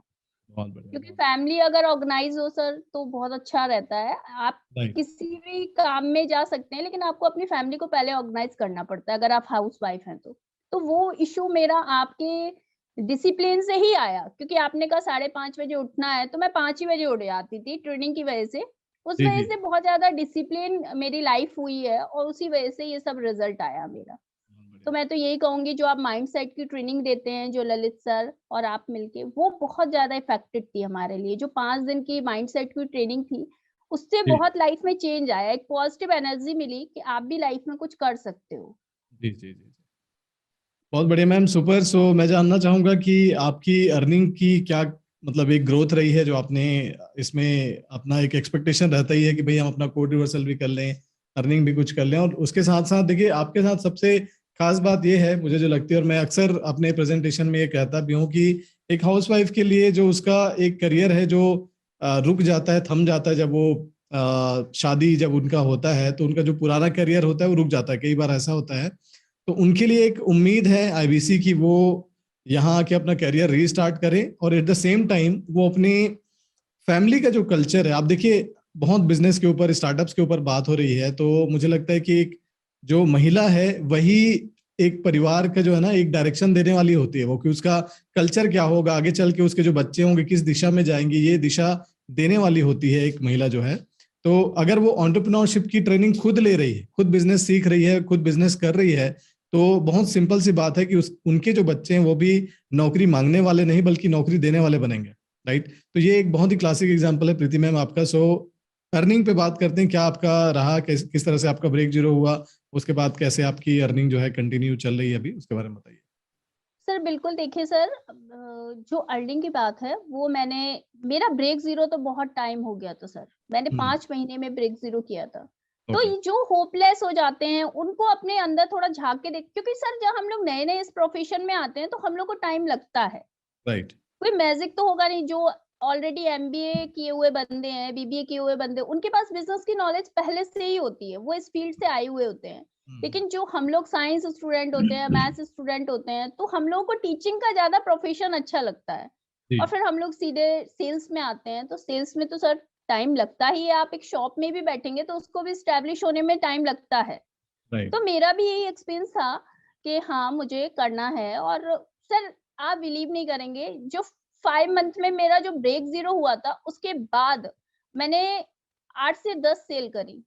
बहुत बढ़िया, क्योंकि बहुत फैमिली अगर ऑर्गनाइज़ हो सर तो बहुत अच्छा रहता है। आप राइट, किसी भी काम में जा सकते हैं, लेकिन आपको अपनी फैमिली को पहले ऑर्गनाइज़ करना पड़ता है अगर आप हाउसवाइफ़ हैं तो। तो वो इश्यू मेरा आपके डिसिप्लिन से ही आया, क्योंकि आपने कहा 5:30 बजे उठना है, तो मैं 5 ही बजे उठ जाती थी ट्रेनिंग की वजह से। उस जी, वजह जी। से बहुत ज़्यादा डिसिप्लिन मेरी लाइफ़ हुई है और उसी वजह से ये सब रिज़ल्ट आया मेरा। बहुत तो बढ़िया। मैं तो यही कहूँगी, जो आप माइंडसेट की ट्रेनिंग देते हैं, जो ललित सर और आप मिलके, वो बहुत ज़्यादा इफ़ेक्टिव थी हमारे लिए। जो 5 दिन की माइंडसेट की ट्रेनिंग थी, उससे जी, बहुत लाइफ़ में चेंज आया। एक पॉज़िटिव एनर्जी मिली कि आप भी लाइफ़ में कुछ कर सकते हो। जी, जी, जी। बहुत बढ़िया मैम, सुपर। सो मैं जानना चाहूँगा कि आपकी अर्निंग की क्या मतलब एक ग्रोथ रही है जो आपने इसमें अपना एक एक्सपेक्टेशन रहता ही है कि भई हम अपना कोड रिवर्सल भी कर लें, अर्निंग भी कुछ कर लें और उसके साथ-साथ देखिए आपके साथ सबसे खास बात ये है मुझे जो लगती है और मैं अक्सर अपने प्रेज़ेंटेशन में ये कहता भी हूँ कि एक हाउसवाइफ़ के लिए जो उसका एक करियर है जो रुक जाता है, थम जाता है जब वो शादी जब उनका होता है तो उनका जो पुराना करियर होता है वो रुक जाता है। कई बार ऐसा होता है। तो उनके लिए एक उम्मीद है आईबीसी की वो यहाँ आके अपना करियर रीस्टार्ट करें और एट द सेम टाइम वो अपनी फैमिली का जो कल्चर है, आप देखिए बहुत बिजनेस के ऊपर स्टार्टअप्स के ऊपर बात हो रही है तो मुझे लगता है कि एक जो महिला है वही एक परिवार का जो है ना एक डायरेक्शन देने वाली होती है वो कि उसका कल्चर क्या होगा आगे चल के उसके जो बच्चे होंगे किस दिशा में जाएंगे ये दिशा देने वाली होती है एक महिला जो है। तो अगर वो एंटरप्रेन्योरशिप की ट्रेनिंग खुद ले रही है, खुद बिजनेस सीख रही है, खुद बिजनेस कर रही है, तो बहुत सिंपल सी बात है कि उनके जो बच्चे हैं वो भी नौकरी मांगने वाले नहीं बल्कि नौकरी देने वाले बनेंगे। राइट। तो ये एक बहुत ही क्लासिक एग्जांपल है प्रीति मैम आपका। सो अर्निंग पे बात करते हैं, क्या आपका रहा, किस तरह से आपका ब्रेक जीरो हुआ, उसके बाद कैसे आपकी अर्निंग जो है कंटिन्यू चल रही है अभी, उसके बारे में बताइए। सर बिल्कुल, देखिए सर, जो अर्निंग की बात है वो मेरा ब्रेक ज़ीरो तो बहुत टाइम हो गया था सर। मैंने हम्म। 5 महीने में ब्रेक ज़ीरो किया था। तो ओके। ये जो होपलेस हो जाते हैं उनको अपने अंदर थोड़ा झाँक के देख, क्योंकि सर जब हम लोग नए-नए इस प्रोफ़ेशन में आते हैं तो हम लोग को टाइम लगता है। राइट। कोई मैजिक तो होगा नहीं। जो ऑलरेडी एमबीए किए हुए बंदे हैं, बीबीए किए हुए बंदे, उनके पास बिज़नेस की नॉलेज पहले से ही होती है, वो इस फील्ड से आए हुए होते हैं। लेकिन जो हम लोग साइंस स्टूडेंट होते हैं, मैथ्स स्टूडेंट होते हैं, तो हम लोगों को टीचिंग का ज़्यादा प्रोफ़ेशन अच्छा लगता है। और जी। फिर हम लोग सीधे सेल्स में आते हैं, तो सेल्स में तो सर टाइम लगता ही है। आप एक शॉप में भी बैठेंगे तो उसको भी एस्टेब्लिश होने में टाइम लगता है। राइट। तो मेरा भी यही एक्सपीरियंस था कि हाँ, मुझे करना है। और सर आप बिलीव नहीं करेंगे, जो 5 मंथ में मेरा जो ब्रेक ज़ीरो हुआ था, उसके बाद मैंने 8 से 10 सेल करी।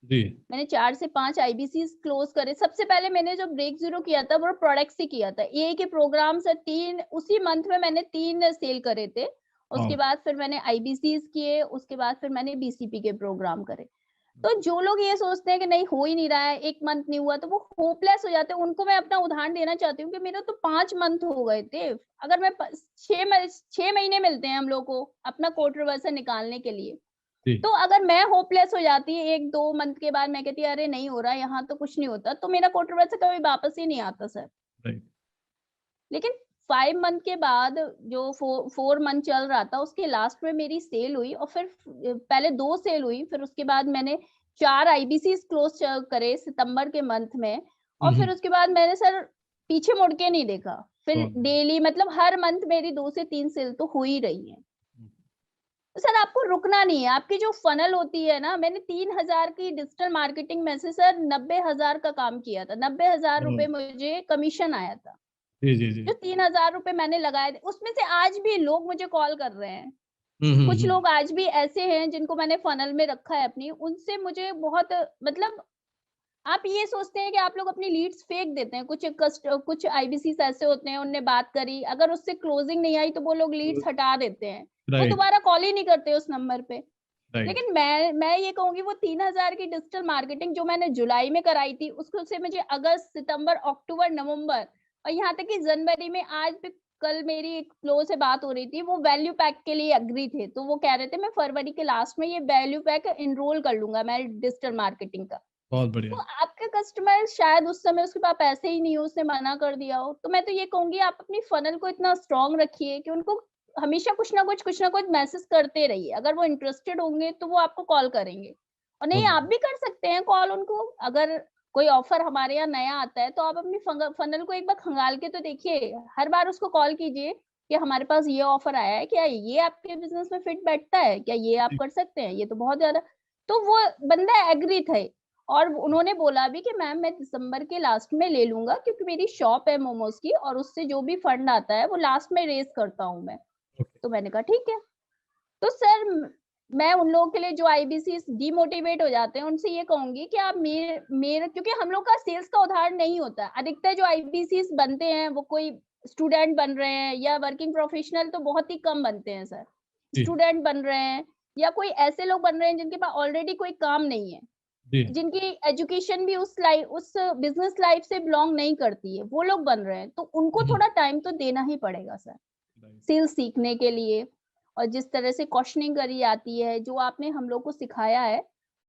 जी। मैंने 4 से 5 आईबीसीज़ क्लोज़ करे। सबसे पहले मैंने जो ब्रेक ज़ीरो किया था, वो प्रोडक्ट से किया था। एए के प्रोग्राम से 3 उसी मंथ में मैंने 3 सेल करे थे। वाओ। उसके बाद फिर मैंने आईबीसीज़ किए, उसके बाद फिर मैंने बीसीपी के प्रोग्राम करे। तो जो लोग ये सोचते हैं कि नहीं हो ही नहीं रहा है, 1 मंथ नहीं हुआ, तो वो होपलेस हो जाते हैं। उनको मैं अपना उदाहरण देना चाहती हूँ कि मेरा तो 5 मंथ हो गए थे। अगर मैं प 6 महीने मिलते हैं हम लोग को अपना कोर्ट रिवर्सल निकालने के लिए। जी। तो अगर मैं होपलेस हो जाती 1-2 मंथ के बाद, मैं कहती अरे नहीं हो रहा, यहाँ तो कुछ नहीं होता, तो मेरा कोर्ट रिवर्सल कभी वापस ही नहीं आता सर। राइट। लेकिन 5 मंथ के बाद जो 4 मंथ चल रहा था, उसके लास्ट में मेरी सेल हुई और फिर पहले 2 सेल हुई, फिर उसके बाद मैंने 4 आईबीसीज़ क्लोज़ करे सितंबर के मंथ में। और फिर उसके बाद मैंने सर पीछे मुड़ के नहीं देखा। फिर बहुत डेली मतलब हर मंथ मेरी 2 से 3 सेल तो हो ही रही हैं। तो सर आपको रुकना नहीं है, आपकी जो फ़नल होती है ना, मैंने 3000 की डिजिटल मार्केटिंग में से सर 90,000 का काम किया था। 90,000 रुपए बहुत। मुझे कमीशन आया था। जी, जी, जी। जो 3000 रुपए मैंने लगाए थे, उसमें से आज भी लोग मुझे कॉल कर रहे हैं। हुँ, हुँ, कुछ हुँ। लोग आज भी ऐसे हैं जिनको मैंने फ़नल में रखा है अपनी, उनसे मुझे बहुत मतलब, आप ये सोचते हैं कि आप लोग अपनी लीड्स फेंक देते हैं। कुछ आईबीसीज़ ऐसे होते हैं, उनने बात करी, अगर उससे क्लोजिंग नहीं आई तो वो लोग लीड्स हटा देते हैं। वो राइट, दोबारा कॉल ही नहीं करते उस नंबर पे। राइट। लेकिन मैं ये कहूँगी, वो 3000 की डिजिटल मार्केटिंग जो मैंने जुलाई में कराई थी, उसको से मुझे अगस्त, सितंबर, अक्टूबर, नवंबर और यहाँ तक कि जनवरी में आज भी कल मेरी एक फ्लो से बात हो रही थी, वो वैल्यू पैक के लिए एग्री थे, तो वो कह रहे थे मैं फरवरी के लास्ट में ये वैल्यू पैक एनरोल कर लूंगा मैं डिजिटल मार्केटिंग का। बहुत तो बढ़िया। आपके कस्टमर शायद उस समय उसके पास पैसे ही नहीं हो, उसने मना कर दिया हो, तो मैं तो ये कहूंगी आप अपनी फनल को इतना स्ट्रांग रखिए कि उनको हमेशा कुछ ना कुछ मैसेज करते रहिए। अगर वो इंटरेस्टेड होंगे तो वो आपको कॉल करेंगे, और नहीं बहुत आप बढ़िया। भी कर सकते हैं कॉल उनको। अगर कोई ऑफर हमारे यहाँ नया आता है तो आप अपनी फनल को एक बार खंगाल के तो देखिए, हर बार उसको कॉल कीजिए कि हमारे पास ये ऑफर आया है, क्या ये आपके बिजनेस में फिट बैठता है, क्या ये आप जी, कर सकते हैं, ये तो बहुत ज्यादा। तो वो बंदा एग्री थे, और उन्होंने बोला भी कि मैम मैं दिसंबर के लास्ट में ले लूंगा, क्योंकि मेरी शॉप है मोमोज की, और उससे जो भी फंड आता है वो लास्ट में रेज करता हूँ मैं। ओके। तो मैंने कहा ठीक है। तो सर मैं उन लोगों के लिए जो आईबीसी डीमोटिवेट हो जाते हैं उनसे ये कहूंगी कि आप मेरे मेरे क्योंकि हम लोग का सेल्स का उधार नहीं होता। अधिकतर जो आईबीसी बनते हैं वो कोई स्टूडेंट बन रहे हैं, या वर्किंग प्रोफेशनल तो बहुत ही कम बनते हैं सर। जी, स्टूडेंट बन रहे हैं, या कोई ऐसे लोग बन रहे हैं जिनके पास ऑलरेडी कोई काम नहीं है, जी, जिनकी एजुकेशन भी उस बिजनेस लाइफ से बिलोंग नहीं करती है, वो लोग बन रहे हैं, तो उनको हम्म, थोड़ा टाइम तो देना ही पड़ेगा सर राइट, सेल्स सीखने के लिए। और जिस तरह से क्वेश्चनिंग करी जाती है, जो आपने हम लोग को सिखाया है,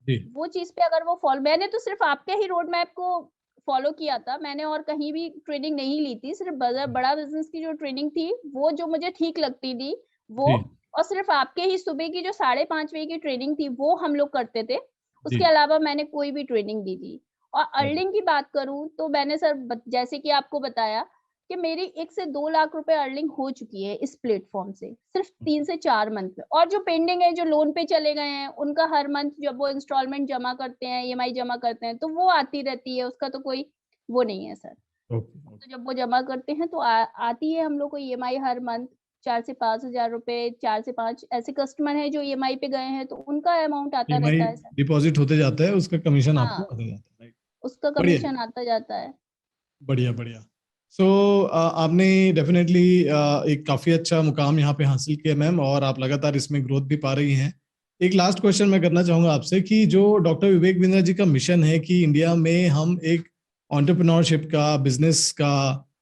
जी, वो चीज़ पे अगर वो फॉलो, मैंने तो सिर्फ़ आपके ही रोड मैप को फॉलो किया था, मैंने और कहीं भी ट्रेनिंग नहीं ली थी, सिर्फ़ बड़ा बिज़नेस की जो ट्रेनिंग थी, वो जो मुझे ठीक लगती थी, वो, जी, और सिर्फ़ आपके ही सुबह की जो 5:30 बजे की ट्रेनिंग थी, वो हम लोग करते थे। उसके जी, अलावा मैंने कोई भी ट्रेनिंग दी थी। और वेरी, अर्निंग की बात करूँ, तो मैंने सर जैसे कि आपको बताया कि मेरी 1 से 2 लाख रुपए अर्निंग हो चुकी है इस प्लेटफ़ॉर्म से, सिर्फ़ 3 से 4 मंथ में। और जो पेंडिंग है, जो लोन पे चले गए हैं, उनका हर मंथ जब वो इंस्टॉलमेंट जमा करते हैं, ईएमआई जमा करते हैं, तो वो आती रहती है, उसका तो कोई वो नहीं है सर। Okay, okay. तो जब वो जमा करते हैं तो आती है हम लोग को ईएमआई हर मंथ 4 से 5,000 रुपए, 4 से 5 ऐसे कस्टमर हैं जो ईएमआई पे गए हैं, तो उनका अमाउंट आता ईएमआई रहता है सर। डिपॉजिट होते जाता है, उसका कमीशन आपको हाँ, आता जाता है, राइट? उसका बढ़िया, कमीशन आता जाता है। बढ़िया, बढ़िया। सो आपने डेफिनेटली एक काफ़ी अच्छा मुकाम यहाँ पे हासिल किया मैम, और आप लगातार इसमें ग्रोथ भी पा रही हैं। एक लास्ट क्वेश्चन मैं करना चाहूँगा आपसे कि जो डॉक्टर विवेक बिंद्रा जी का मिशन है कि इंडिया में हम एक एंटरप्रेन्योरशिप का, बिज़नेस का,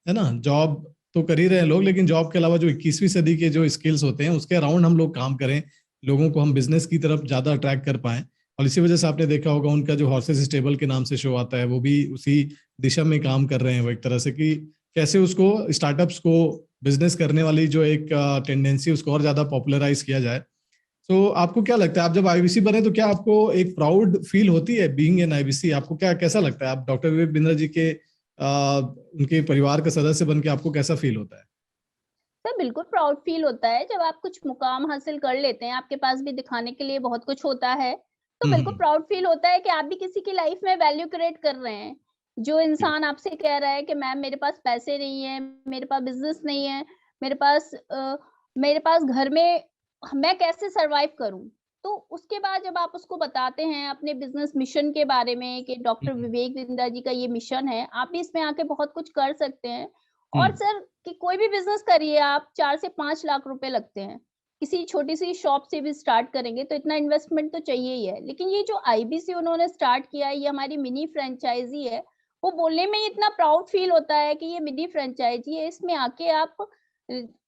है ना? जॉब तो कर ही रहे हैं लोग, लेकिन जॉब के अलावा जो 21वीं सदी के जो स्किल्स होते हैं, उसके अराउंड हम लोग काम करें, लोगों को हम बिज़नेस की तरफ ज़्यादा अट्रैक्ट कर पाएँ। और इसी वजह से आपने देखा होगा उनका जो हॉर्सेस स्टेबल के नाम से शो आता है, वो भी उसी दिशा में काम कर रहे हैं वो एक तरह से कि कैसे उसको स्टार्टअप्स को बिजनेस करने वाली जो एक टेंडेंसी उसको और ज्यादा पॉपुलराइज किया जाए। तो आपको क्या लगता है, आप जब आईबीसी बने तो क्या आपको एक प्राउड फील होती है बीइंग एन आईबीसी? आपको क्या कैसा लगता है, आप डॉक्टर विवेक बिंद्रा जी के उनके परिवार का सदस्य बन के आपको कैसा फील होता है? सर बिल्कुल प्राउड फील होता है जब आप कुछ मुकाम हासिल कर लेते हैं, आपके पास भी दिखाने के लिए बहुत कुछ होता है, तो बिल्कुल हम्म, प्राउड फील होता है कि आप भी किसी की लाइफ में वैल्यू क्रिएट कर रहे हैं। जो जी, इंसान आपसे कह रहा है कि मैम मेरे पास पैसे नहीं है, मेरे पास बिज़नेस नहीं है, मेरे पास मेरे पास घर में मैं कैसे सर्वाइव करूँ? तो उसके बाद जब आप उसको बताते हैं अपने बिज़नेस मिशन के बारे में कि डॉक्टर हम्म, विवेक बिंद्रा जी का ये मिशन है, आप भी इसमें आके बहुत कुछ कर सकते हैं। और हम्म, सर कि कोई भी बिज़नेस करिए आप, 4 से 5 लाख रुपए लगते हैं। किसी छोटी-सी शॉप से भी स्टार्ट करेंगे तो इतना इन्वेस्टमेंट तो चाहिए ही है। लेकिन ये जो आईबीसी उन्होंने स्टार्ट किया है, ये हमारी मिनी फ्रैंचाइज़ी है। वो बोलने में ही इतना प्राउड फील होता है कि ये मिनी फ्रैंचाइज़ी है, इसमें आके आप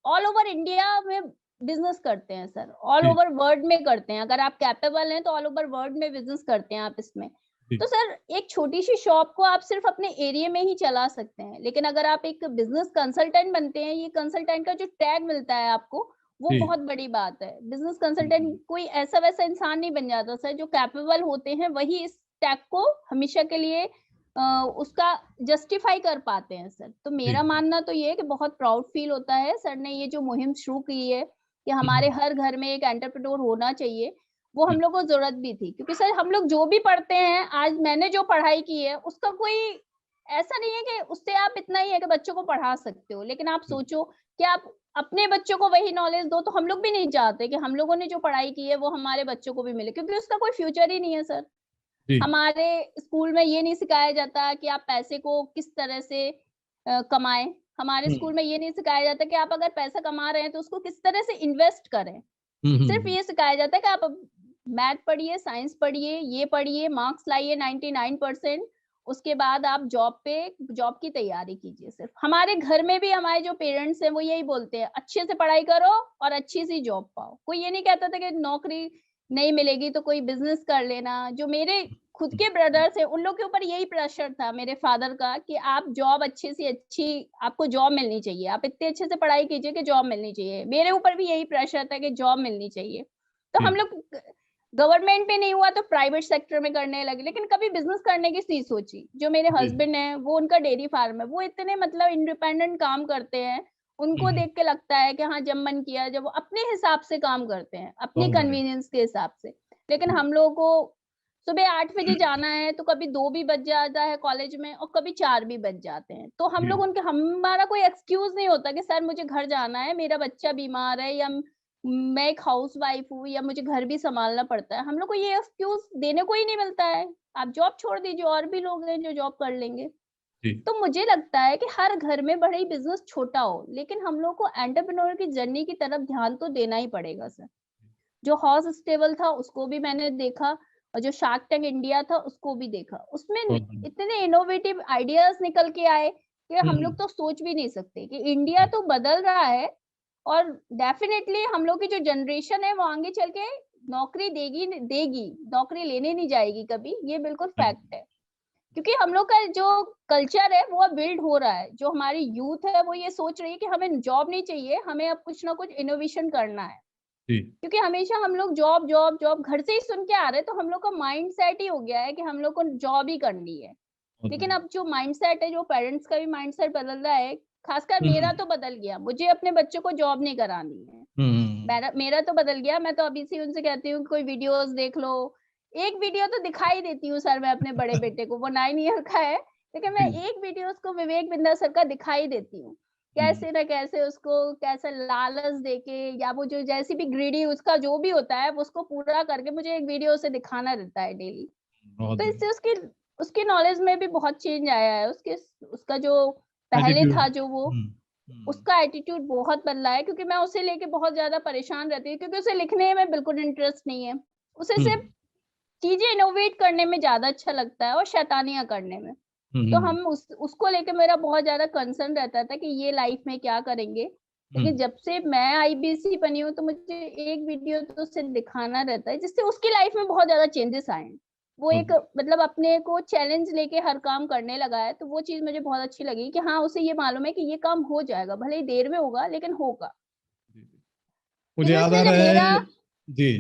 ऑल ओवर इंडिया में बिज़नेस करते हैं सर, ऑल जी, ओवर वर्ल्ड में करते हैं। अगर आप कैपेबल हैं तो ऑल ओवर वर्ल्ड में बिज़नेस करते हैं आप इसमें। जी, तो सर एक छोटी-सी शॉप को आप सिर्फ़ अपने एरिया में ही चला सकते हैं, लेकिन अगर आप एक बिज़नेस कंसल्टेंट बनते हैं, ये कंसल्टेंट का जो टैग मिलता है आपको, वो जी, बहुत बड़ी बात है। बिज़नेस बिल्कुल, कंसल्टेंट कोई ऐसा-वैसा इंसान नहीं बन जाता सर, जो कैपेबल होते हैं वही इस टैग को हमेशा के लिए उसका जस्टिफ़ाई कर पाते हैं सर। तो जी, मेरा जी, मानना तो ये है कि बहुत प्राउड फ़ील होता है, सर ने ये जो मुहिम शुरू की है, कि हमारे हम्म, हर घर में एक एंटरप्रेन्योर होना चाहिए, वो हम जी, लोग को ज़रूरत भी थी। क्योंकि सर हम लोग जो भी पढ़ते हैं, आज मैंने जो पढ़ाई की है, उसका कोई ऐसा नहीं है कि उससे आप इतना ही है कि बच्चों को पढ़ा सकते हो। लेकिन आप जी, सोचो कि आप अपने बच्चों को वही नॉलेज दो, तो हम लोग भी नहीं चाहते कि हम लोगों ने जो पढ़ाई की है, वो हमारे बच्चों को भी मिले, क्योंकि उसका कोई फ्यूचर ही नहीं है सर। जी, हमारे स्कूल में ये नहीं सिखाया जाता कि आप पैसे को किस तरह से कमाएँ। हमारे हम्म, स्कूल में ये नहीं सिखाया जाता कि आप अगर पैसा कमा रहे हैं, तो उसको किस तरह से इन्वेस्ट करें। हम्म, सिर्फ़ ये सिखाया जाता है कि आप अब मैथ पढ़िए, साइंस पढ़िए, ये पढ़िए, मार्क्स लाइए 99% उसके बाद आप जॉब की तैयारी कीजिए। सिर्फ हमारे घर में भी हमारे जो पेरेंट्स हैं वो यही बोलते हैं, अच्छे से पढ़ाई करो और अच्छी सी जॉब पाओ। कोई ये नहीं कहता था कि नौकरी नहीं मिलेगी तो कोई बिजनेस कर लेना। जो मेरे खुद के ब्रदर्स हैं, उन लोग के ऊपर यही प्रेशर था मेरे फादर का कि आप जॉब अच्छी से अच्छी, आपको जॉब मिलनी चाहिए, आप इतने अच्छे से पढ़ाई कीजिए कि जॉब मिलनी चाहिए। मेरे ऊपर भी यही प्रेशर था कि जॉब मिलनी चाहिए। तो हम जी, लोग गवर्नमेंट में नहीं हुआ तो प्राइवेट सेक्टर में करने लगे, लेकिन कभी बिजनेस करने की नहीं सोची। जो मेरे जी। हस्बैंड हैं, वो उनका डेयरी फार्म है, वो इतने मतलब इंडिपेंडेंट काम करते हैं। हुँ, उनको हुँ। देख के लगता है कि हाँ, जब मन किया, जब वो अपने हिसाब से काम करते हैं, अपनी बहुत बढ़िया। कन्वीनियंस के हिसाब से। लेकिन जी। हम लोगों को सुबह 8 बजे जाना है, तो कभी 2 भी बज जाता है कॉलेज में और कभी 4 भी बज जाते हैं। तो हम लोग जी, उनके हमारा कोई एक्सक्यूज़ नहीं होता कि सर मुझे घर जाना है, मेरा बच्चा बीमार है, या मैं एक हाउसवाइफ हूँ, या मुझे घर भी सँभालना पड़ता है। हम लोग को ये एक्सक्यूज़ देने को ही नहीं मिलता है। आप जॉब छोड़ दीजिए, और भी लोग हैं जो जॉब कर लेंगे। जी। तो मुझे लगता है कि हर घर में भले ही बिज़नेस छोटा हो, लेकिन हम लोग को एंटरप्रेन्योर की जर्नी की तरफ ध्यान तो देना ही पड़ेगा सर। जो हॉर्स स्टेबल था उसको भी मैंने देखा, और जो शार्क टैंक इंडिया था उसको भी देखा। उसमें बहुत बढ़िया। इतने इनोवेटिव आइडियाज़ निकल के आए कि हुँ, हम लोग हुँ। तो सोच भी नहीं सकते कि इंडिया जी, तो बदल रहा है, और डेफिनिटली हम लोग की जो जनरेशन है वो आगे चल के नौकरी देगी, नौकरी लेने नहीं जाएगी कभी, ये बिल्कुल जी, फैक्ट है। क्योंकि हम लोग का जो कल्चर है वो अब बिल्ड हो रहा है। जो हमारी यूथ है वो ये सोच रही है कि हमें जॉब नहीं चाहिए, हमें अब कुछ ना कुछ इनोवेशन करना है। जी। क्योंकि हमेशा हम लोग जॉब, जॉब, जॉब घर से ही सुन के आ रहे हैं, तो हम लोग का माइंडसेट ही हो गया है कि हम लोग को जॉब ही करनी है। बहुत लेकिन बढ़िया। अब जो माइंडसेट है, जो पेरेंट्स का भी माइंडसेट बदल रहा है, खासकर हुँ, मेरा हुँ। तो बदल गया। मुझे अपने बच्चों को जॉब नहीं करानी है। हुँ, हुँ, हुँ। मेरा मेरा तो बदल गया। मैं तो अभी से उनसे कहती हूँ कोई वीडियोज़ देख लो। एक वीडियो तो दिखा ही देती हूँ सर मैं अपने बड़े बेटे को, वो 9 ईयर का है, लेकिन मैं जी, एक वीडियो उसको विवेक बिंद्रा सर का दिखा ही देती हूँ। हुँ। कैसे न कैसे उसको कैसा लालच देके, या वो जो जैसी भी ग्रीडी उसका जो भी होता है, वो उसको पूरा करके मुझे एक वीडियो उसे दिखाना रहता है डेली। बहुत तो बढ़िया। इससे उसकी उसकी नॉलेज में भी बहुत चेंज आया है। उसका जो पहले एटीट्यूड। था, जो वो हुँ, हुँ। उसका एटीट्यूड बहुत बदला है, क्योंकि मैं उसे लेके बहुत ज़्यादा परेशान रहती हूँ, क्योंकि उसे लिखने में बिल्कुल इंटरेस्ट नहीं है। उसे हुँ, सिर्फ़ चीज़ें इनोवेट करने में ज़्यादा अच्छा लगता है और शैतानियाँ करने में। हुँ, तो हुँ, हम उसको लेके मेरा बहुत ज़्यादा कंसर्न रहता था कि ये लाइफ़ में क्या करेंगे? हुँ। लेकिन जब से मैं आईबीसी बनी हूँ, तो मुझे एक वीडियो तो उसे दिखाना रहता है, जिससे उसकी लाइफ़ में बहुत ज़्यादा चेंजेस आए हैं। वो बहुत एक बढ़िया। मतलब अपने को चैलेंज लेके हर काम करने लगा है, तो वो चीज़ मुझे बहुत अच्छी लगी कि हाँ, उसे ये मालूम है कि ये काम हो जाएगा, भले ही देर में होगा लेकिन होगा। जी, जी। मुझे लेकिन याद उसने आ जब रहा मेरा है जी,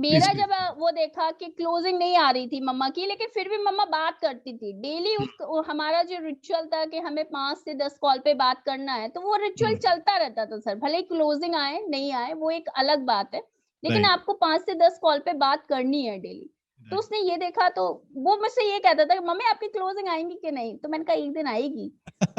मेरा प्लीज़, जब प्लीज़। वो देखा कि क्लोजिंग नहीं आ रही थी मम्मा की, लेकिन फिर भी मम्मा बात करती थी। डेली हुँ, उसको वो हमारा जो रिचुअल था कि हमें 5 से 10 कॉल पे बात करना है, तो वो रिचुअल हुँ। चलता रहता था सर। भले ही क्लोजिंग आए, नहीं आए, वो एक अलग बात है। लेकिन राइट, आपको 5 से 10 कॉल पे बात करनी है डेली। तो राइट। उसने ये देखा, तो वो मुझसे ये कहता था, "मम्मी आपकी क्लोजिंग आएँगी कि नहीं?" तो मैंने कहा, "एक दिन आएगी।"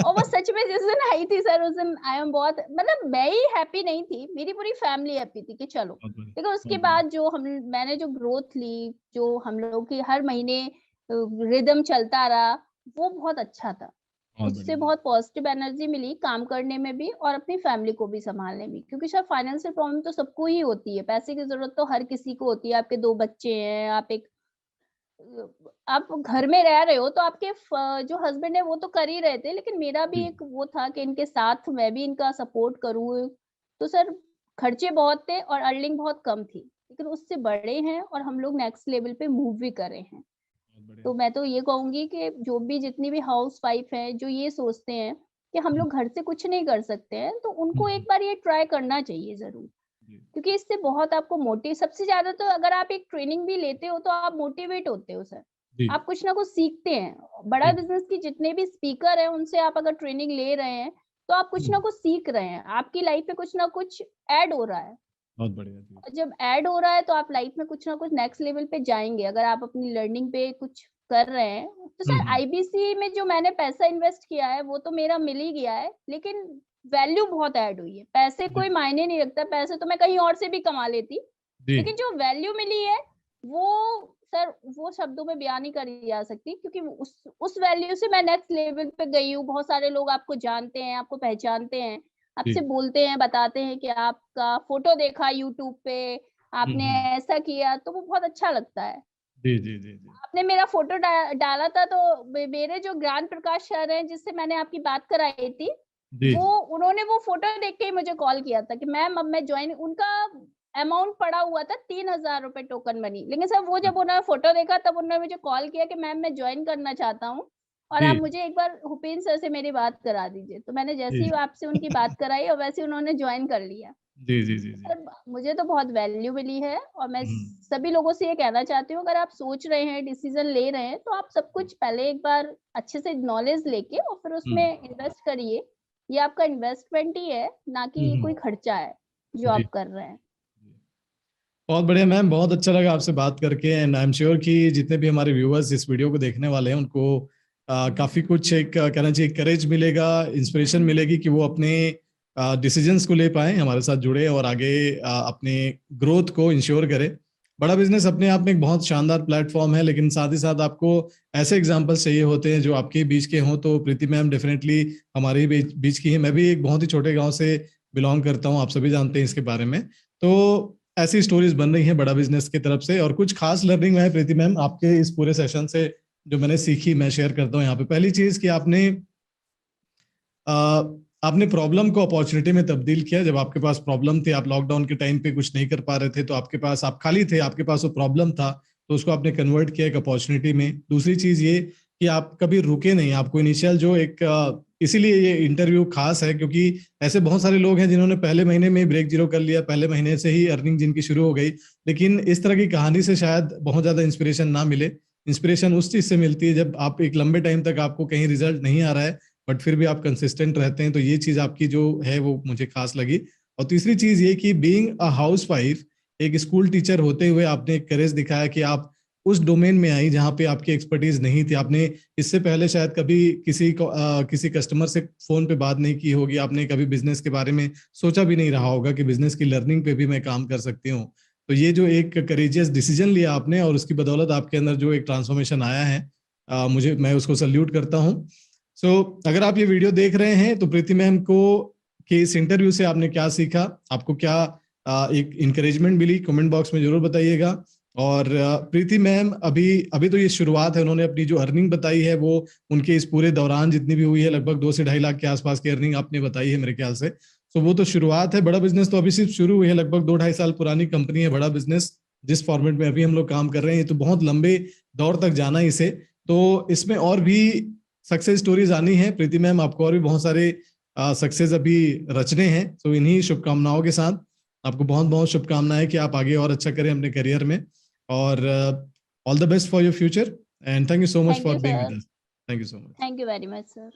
और वो सच में जिस दिन आई थी सर, उस दिन आई एम बहुत मतलब मैं ही हैप्पी नहीं थी, मेरी पूरी फैमिली हैप्पी थी कि चलो। बहुत बढ़िया, लेकिन उसके बहुत बढ़िया, बाद जो हम मैंने जो ग्रोथ ली, जो हम लोगों की हर महीने रिदम चलता रहा, वो बहुत अच्छा था। बहुत उससे बढ़िया। जी। बहुत पॉजिटिव एनर्जी मिली काम करने में भी और अपनी फैमिली को भी सँभालने में। क्योंकि सर फाइनेंशियल प्रॉब्लम तो सबको ही होती है, पैसे की ज़रूरत तो हर किसी को होती है। आपके 2 बच्चे हैं, आप घर में रह रहे हो, तो आपके जो हस्बैंड है वो तो कर ही रहे थे, लेकिन मेरा भी जी, एक वो था कि इनके साथ मैं भी इनका सपोर्ट करूँ। तो सर खर्चे बहुत थे और अर्निंग बहुत कम थी, लेकिन उससे बड़े हैं और हम लोग नेक्स्ट लेवल पे मूव भी कर रहे हैं। बहुत बढ़िया। तो मैं तो ये कहूँगी कि जो भी जितनी भी हाउसवाइफ हैं, जो ये सोचते हैं कि हम हुँ, लोग घर से कुछ नहीं कर सकते हैं, तो हुँ, उनको एक हुँ। बार ये ट्राई करना चाहिए ज़रूर। जी, क्योंकि इससे बहुत आपको सबसे ज़्यादा तो अगर आप एक ट्रेनिंग भी लेते हो तो आप मोटिवेट होते हो सर। जी, आप कुछ ना कुछ सीखते हैं। बड़ा जी। बिज़नेस के जितने भी स्पीकर हैं उनसे आप अगर ट्रेनिंग ले रहे हैं, तो आप कुछ ना हुँ, कुछ सीख रहे हैं। आपकी लाइफ़ में कुछ ना कुछ ऐड हो रहा है। बहुत बढ़िया। जी। और जब ऐड हो रहा है तो आप लाइफ़ में कुछ ना कुछ नेक्स्ट लेवल पे जाएँगे। अगर आप अपनी लर्निंग पे कुछ कर रहे हैं, तो हुँ, सर हुँ। आईबीसी में जो मैंने पैसा इन्वेस्ट किया है वो तो मेरा मिल ही गया है, लेकिन वैल्यू बहुत ऐड हुई है। पैसे कोई जी, मायने नहीं रखता, पैसे तो मैं कहीं और से भी कमा लेती। जी। लेकिन जो वैल्यू मिली है, वो सर वो शब्दों में बयान नहीं करी जा सकती, क्योंकि उस वैल्यू से मैं नेक्स्ट लेवल पे गई हूँ। बहुत सारे लोग आपको जानते हैं, आपको पहचानते हैं, आपसे जी। बोलते हैं, बताते हैं कि आपका फ़ोटो देखा यूट्यूब पे, हुँ, आपने हुँ। ऐसा किया, तो वो बहुत अच्छा लगता है। जी जी जी जी आपने मेरा फोटो डाला था, तो मेरे जो ज्ञान प्रकाश सर हैं जिससे मैंने आपकी बात कराई थी, जी वो उन्होंने वो फोटो देख के ही मुझे कॉल किया था कि मैम अब मैं ज्वाइन, उनका अमाउंट पड़ा हुआ था 3,000 रुपए टोकन मनी, लेकिन सर वो जब उन्होंने फोटो देखा तब उन्होंने मुझे कॉल किया कि मैम मैं ज्वाइन करना चाहता हूँ और जी आप मुझे एक बार भूपेन सर से मेरी बात करा दीजिए। तो मैंने जैसे ही जी आपसे उनकी बात कराई और वैसे ही उन्होंने ज्वाइन कर लिया। जी जी जी जी सर मुझे तो बहुत वैल्यू मिली है और मैं हम्म, सभी लोगों से ये कहना चाहती हूँ, अगर आप सोच रहे हैं, डिसीजन ले रहे हैं, तो आप सब कुछ पहले एक बार अच्छे से नॉलेज लेके और फिर उसमें हम्म, इन्वेस्ट करिए। ये आपका इन्वेस्टमेंट ही है, ना कि हम्म, कोई खर्चा है जो जी आप कर रहे हैं। बहुत बढ़िया मैम, बहुत अच्छा लगा आपसे बात करके। एंड आई एम श्योर कि जितने भी हमारे व्यूअर्स इस वीडियो को देखने वाले हैं उनको काफी कुछ एक कहना चाहिए करेज मिलेगा, इंस्पिरेशन मिलेगी कि वो अपने डिसीजंस को ले पाए, हमारे साथ जुड़े और आगे अपने ग्रोथ को इंश्योर करें। बड़ा बिजनेस अपने आप में एक बहुत शानदार प्लेटफॉर्म है, लेकिन साथ ही साथ आपको ऐसे एग्जाम्पल्स चाहिए होते हैं जो आपके बीच के हों। तो प्रीति मैम डेफिनेटली हमारे ही बीच की है। मैं भी एक बहुत ही छोटे गांव से बिलोंग करता हूं, आप सभी जानते हैं इसके बारे में। तो ऐसी स्टोरीज बन रही हैं बड़ा बिजनेस की तरफ से। और कुछ खास लर्निंग है प्रीति मैम आपके इस पूरे सेशन से जो मैंने सीखी, मैं शेयर करता हूँ यहाँ पे। पहली चीज कि आपने प्रॉब्लम को अपॉर्चुनिटी में तब्दील किया। जब आपके पास प्रॉब्लम थी, आप लॉकडाउन के टाइम पे कुछ नहीं कर पा रहे थे, तो आपके पास, आप खाली थे, आपके पास वो प्रॉब्लम था, तो उसको आपने कन्वर्ट किया एक अपॉर्चुनिटी में। दूसरी चीज ये कि आप कभी रुके नहीं, आपको इनिशियल जो एक इसीलिए ये इंटरव्यू खास है क्योंकि ऐसे बहुत सारे लोग हैं जिन्होंने पहले महीने में ब्रेक जीरो कर लिया, पहले महीने से ही अर्निंग जिनकी शुरू हो गई। लेकिन इस तरह की कहानी से शायद बहुत ज्यादा इंस्पिरेशन ना मिले। इंस्पिरेशन उस चीज से मिलती है जब आप एक लंबे टाइम तक आपको कहीं रिजल्ट नहीं आ रहा है, बट फिर भी आप कंसिस्टेंट रहते हैं। तो ये चीज आपकी जो है वो मुझे खास लगी। और तीसरी चीज ये कि बीइंग अ हाउसवाइफ, एक स्कूल टीचर होते हुए आपने एक करेज दिखाया कि आप उस डोमेन में आई जहां पे आपकी एक्सपर्टीज नहीं थी। आपने इससे पहले शायद कभी किसी कस्टमर से फोन पे बात नहीं की होगी, आपने कभी बिजनेस के बारे में सोचा भी नहीं रहा होगा कि बिजनेस की लर्निंग पे भी मैं काम कर सकती हूँ। तो ये जो एक करेजियस डिसीजन लिया आपने और उसकी बदौलत आपके अंदर जो एक ट्रांसफॉर्मेशन आया है, मैं उसको सल्यूट करता हूँ। अगर आप ये वीडियो देख रहे हैं तो प्रीति मैम को कि इस इंटरव्यू से आपने क्या सीखा, आपको क्या एक इंकरेजमेंट मिली, कमेंट बॉक्स में जरूर बताइएगा। और प्रीति मैम अभी अभी तो ये शुरुआत है, उन्होंने अपनी जो अर्निंग बताई है वो उनके इस पूरे दौरान जितनी भी हुई है, लगभग 2 से 2.5 लाख के आसपास की अर्निंग आपने बताई है मेरे ख्याल से। तो वो तो शुरुआत है, बड़ा बिजनेस तो अभी सिर्फ शुरू हुई है। लगभग 2-2.5 साल पुरानी कंपनी है बड़ा बिजनेस। जिस फॉर्मेट में अभी हम लोग काम कर रहे हैं, ये तो बहुत लंबे दौर तक जाना है इसे। तो इसमें और भी सक्सेस स्टोरीज आनी है प्रीति मैम, आपको और भी बहुत सारे सक्सेस अभी रचने हैं। तो इन्हीं शुभकामनाओं के साथ आपको बहुत बहुत शुभकामनाएं कि आप आगे और अच्छा करें अपने करियर में। और all the best for your future and thank you so much thank for you being sir. With us. Thank you so much. Thank you very much sir.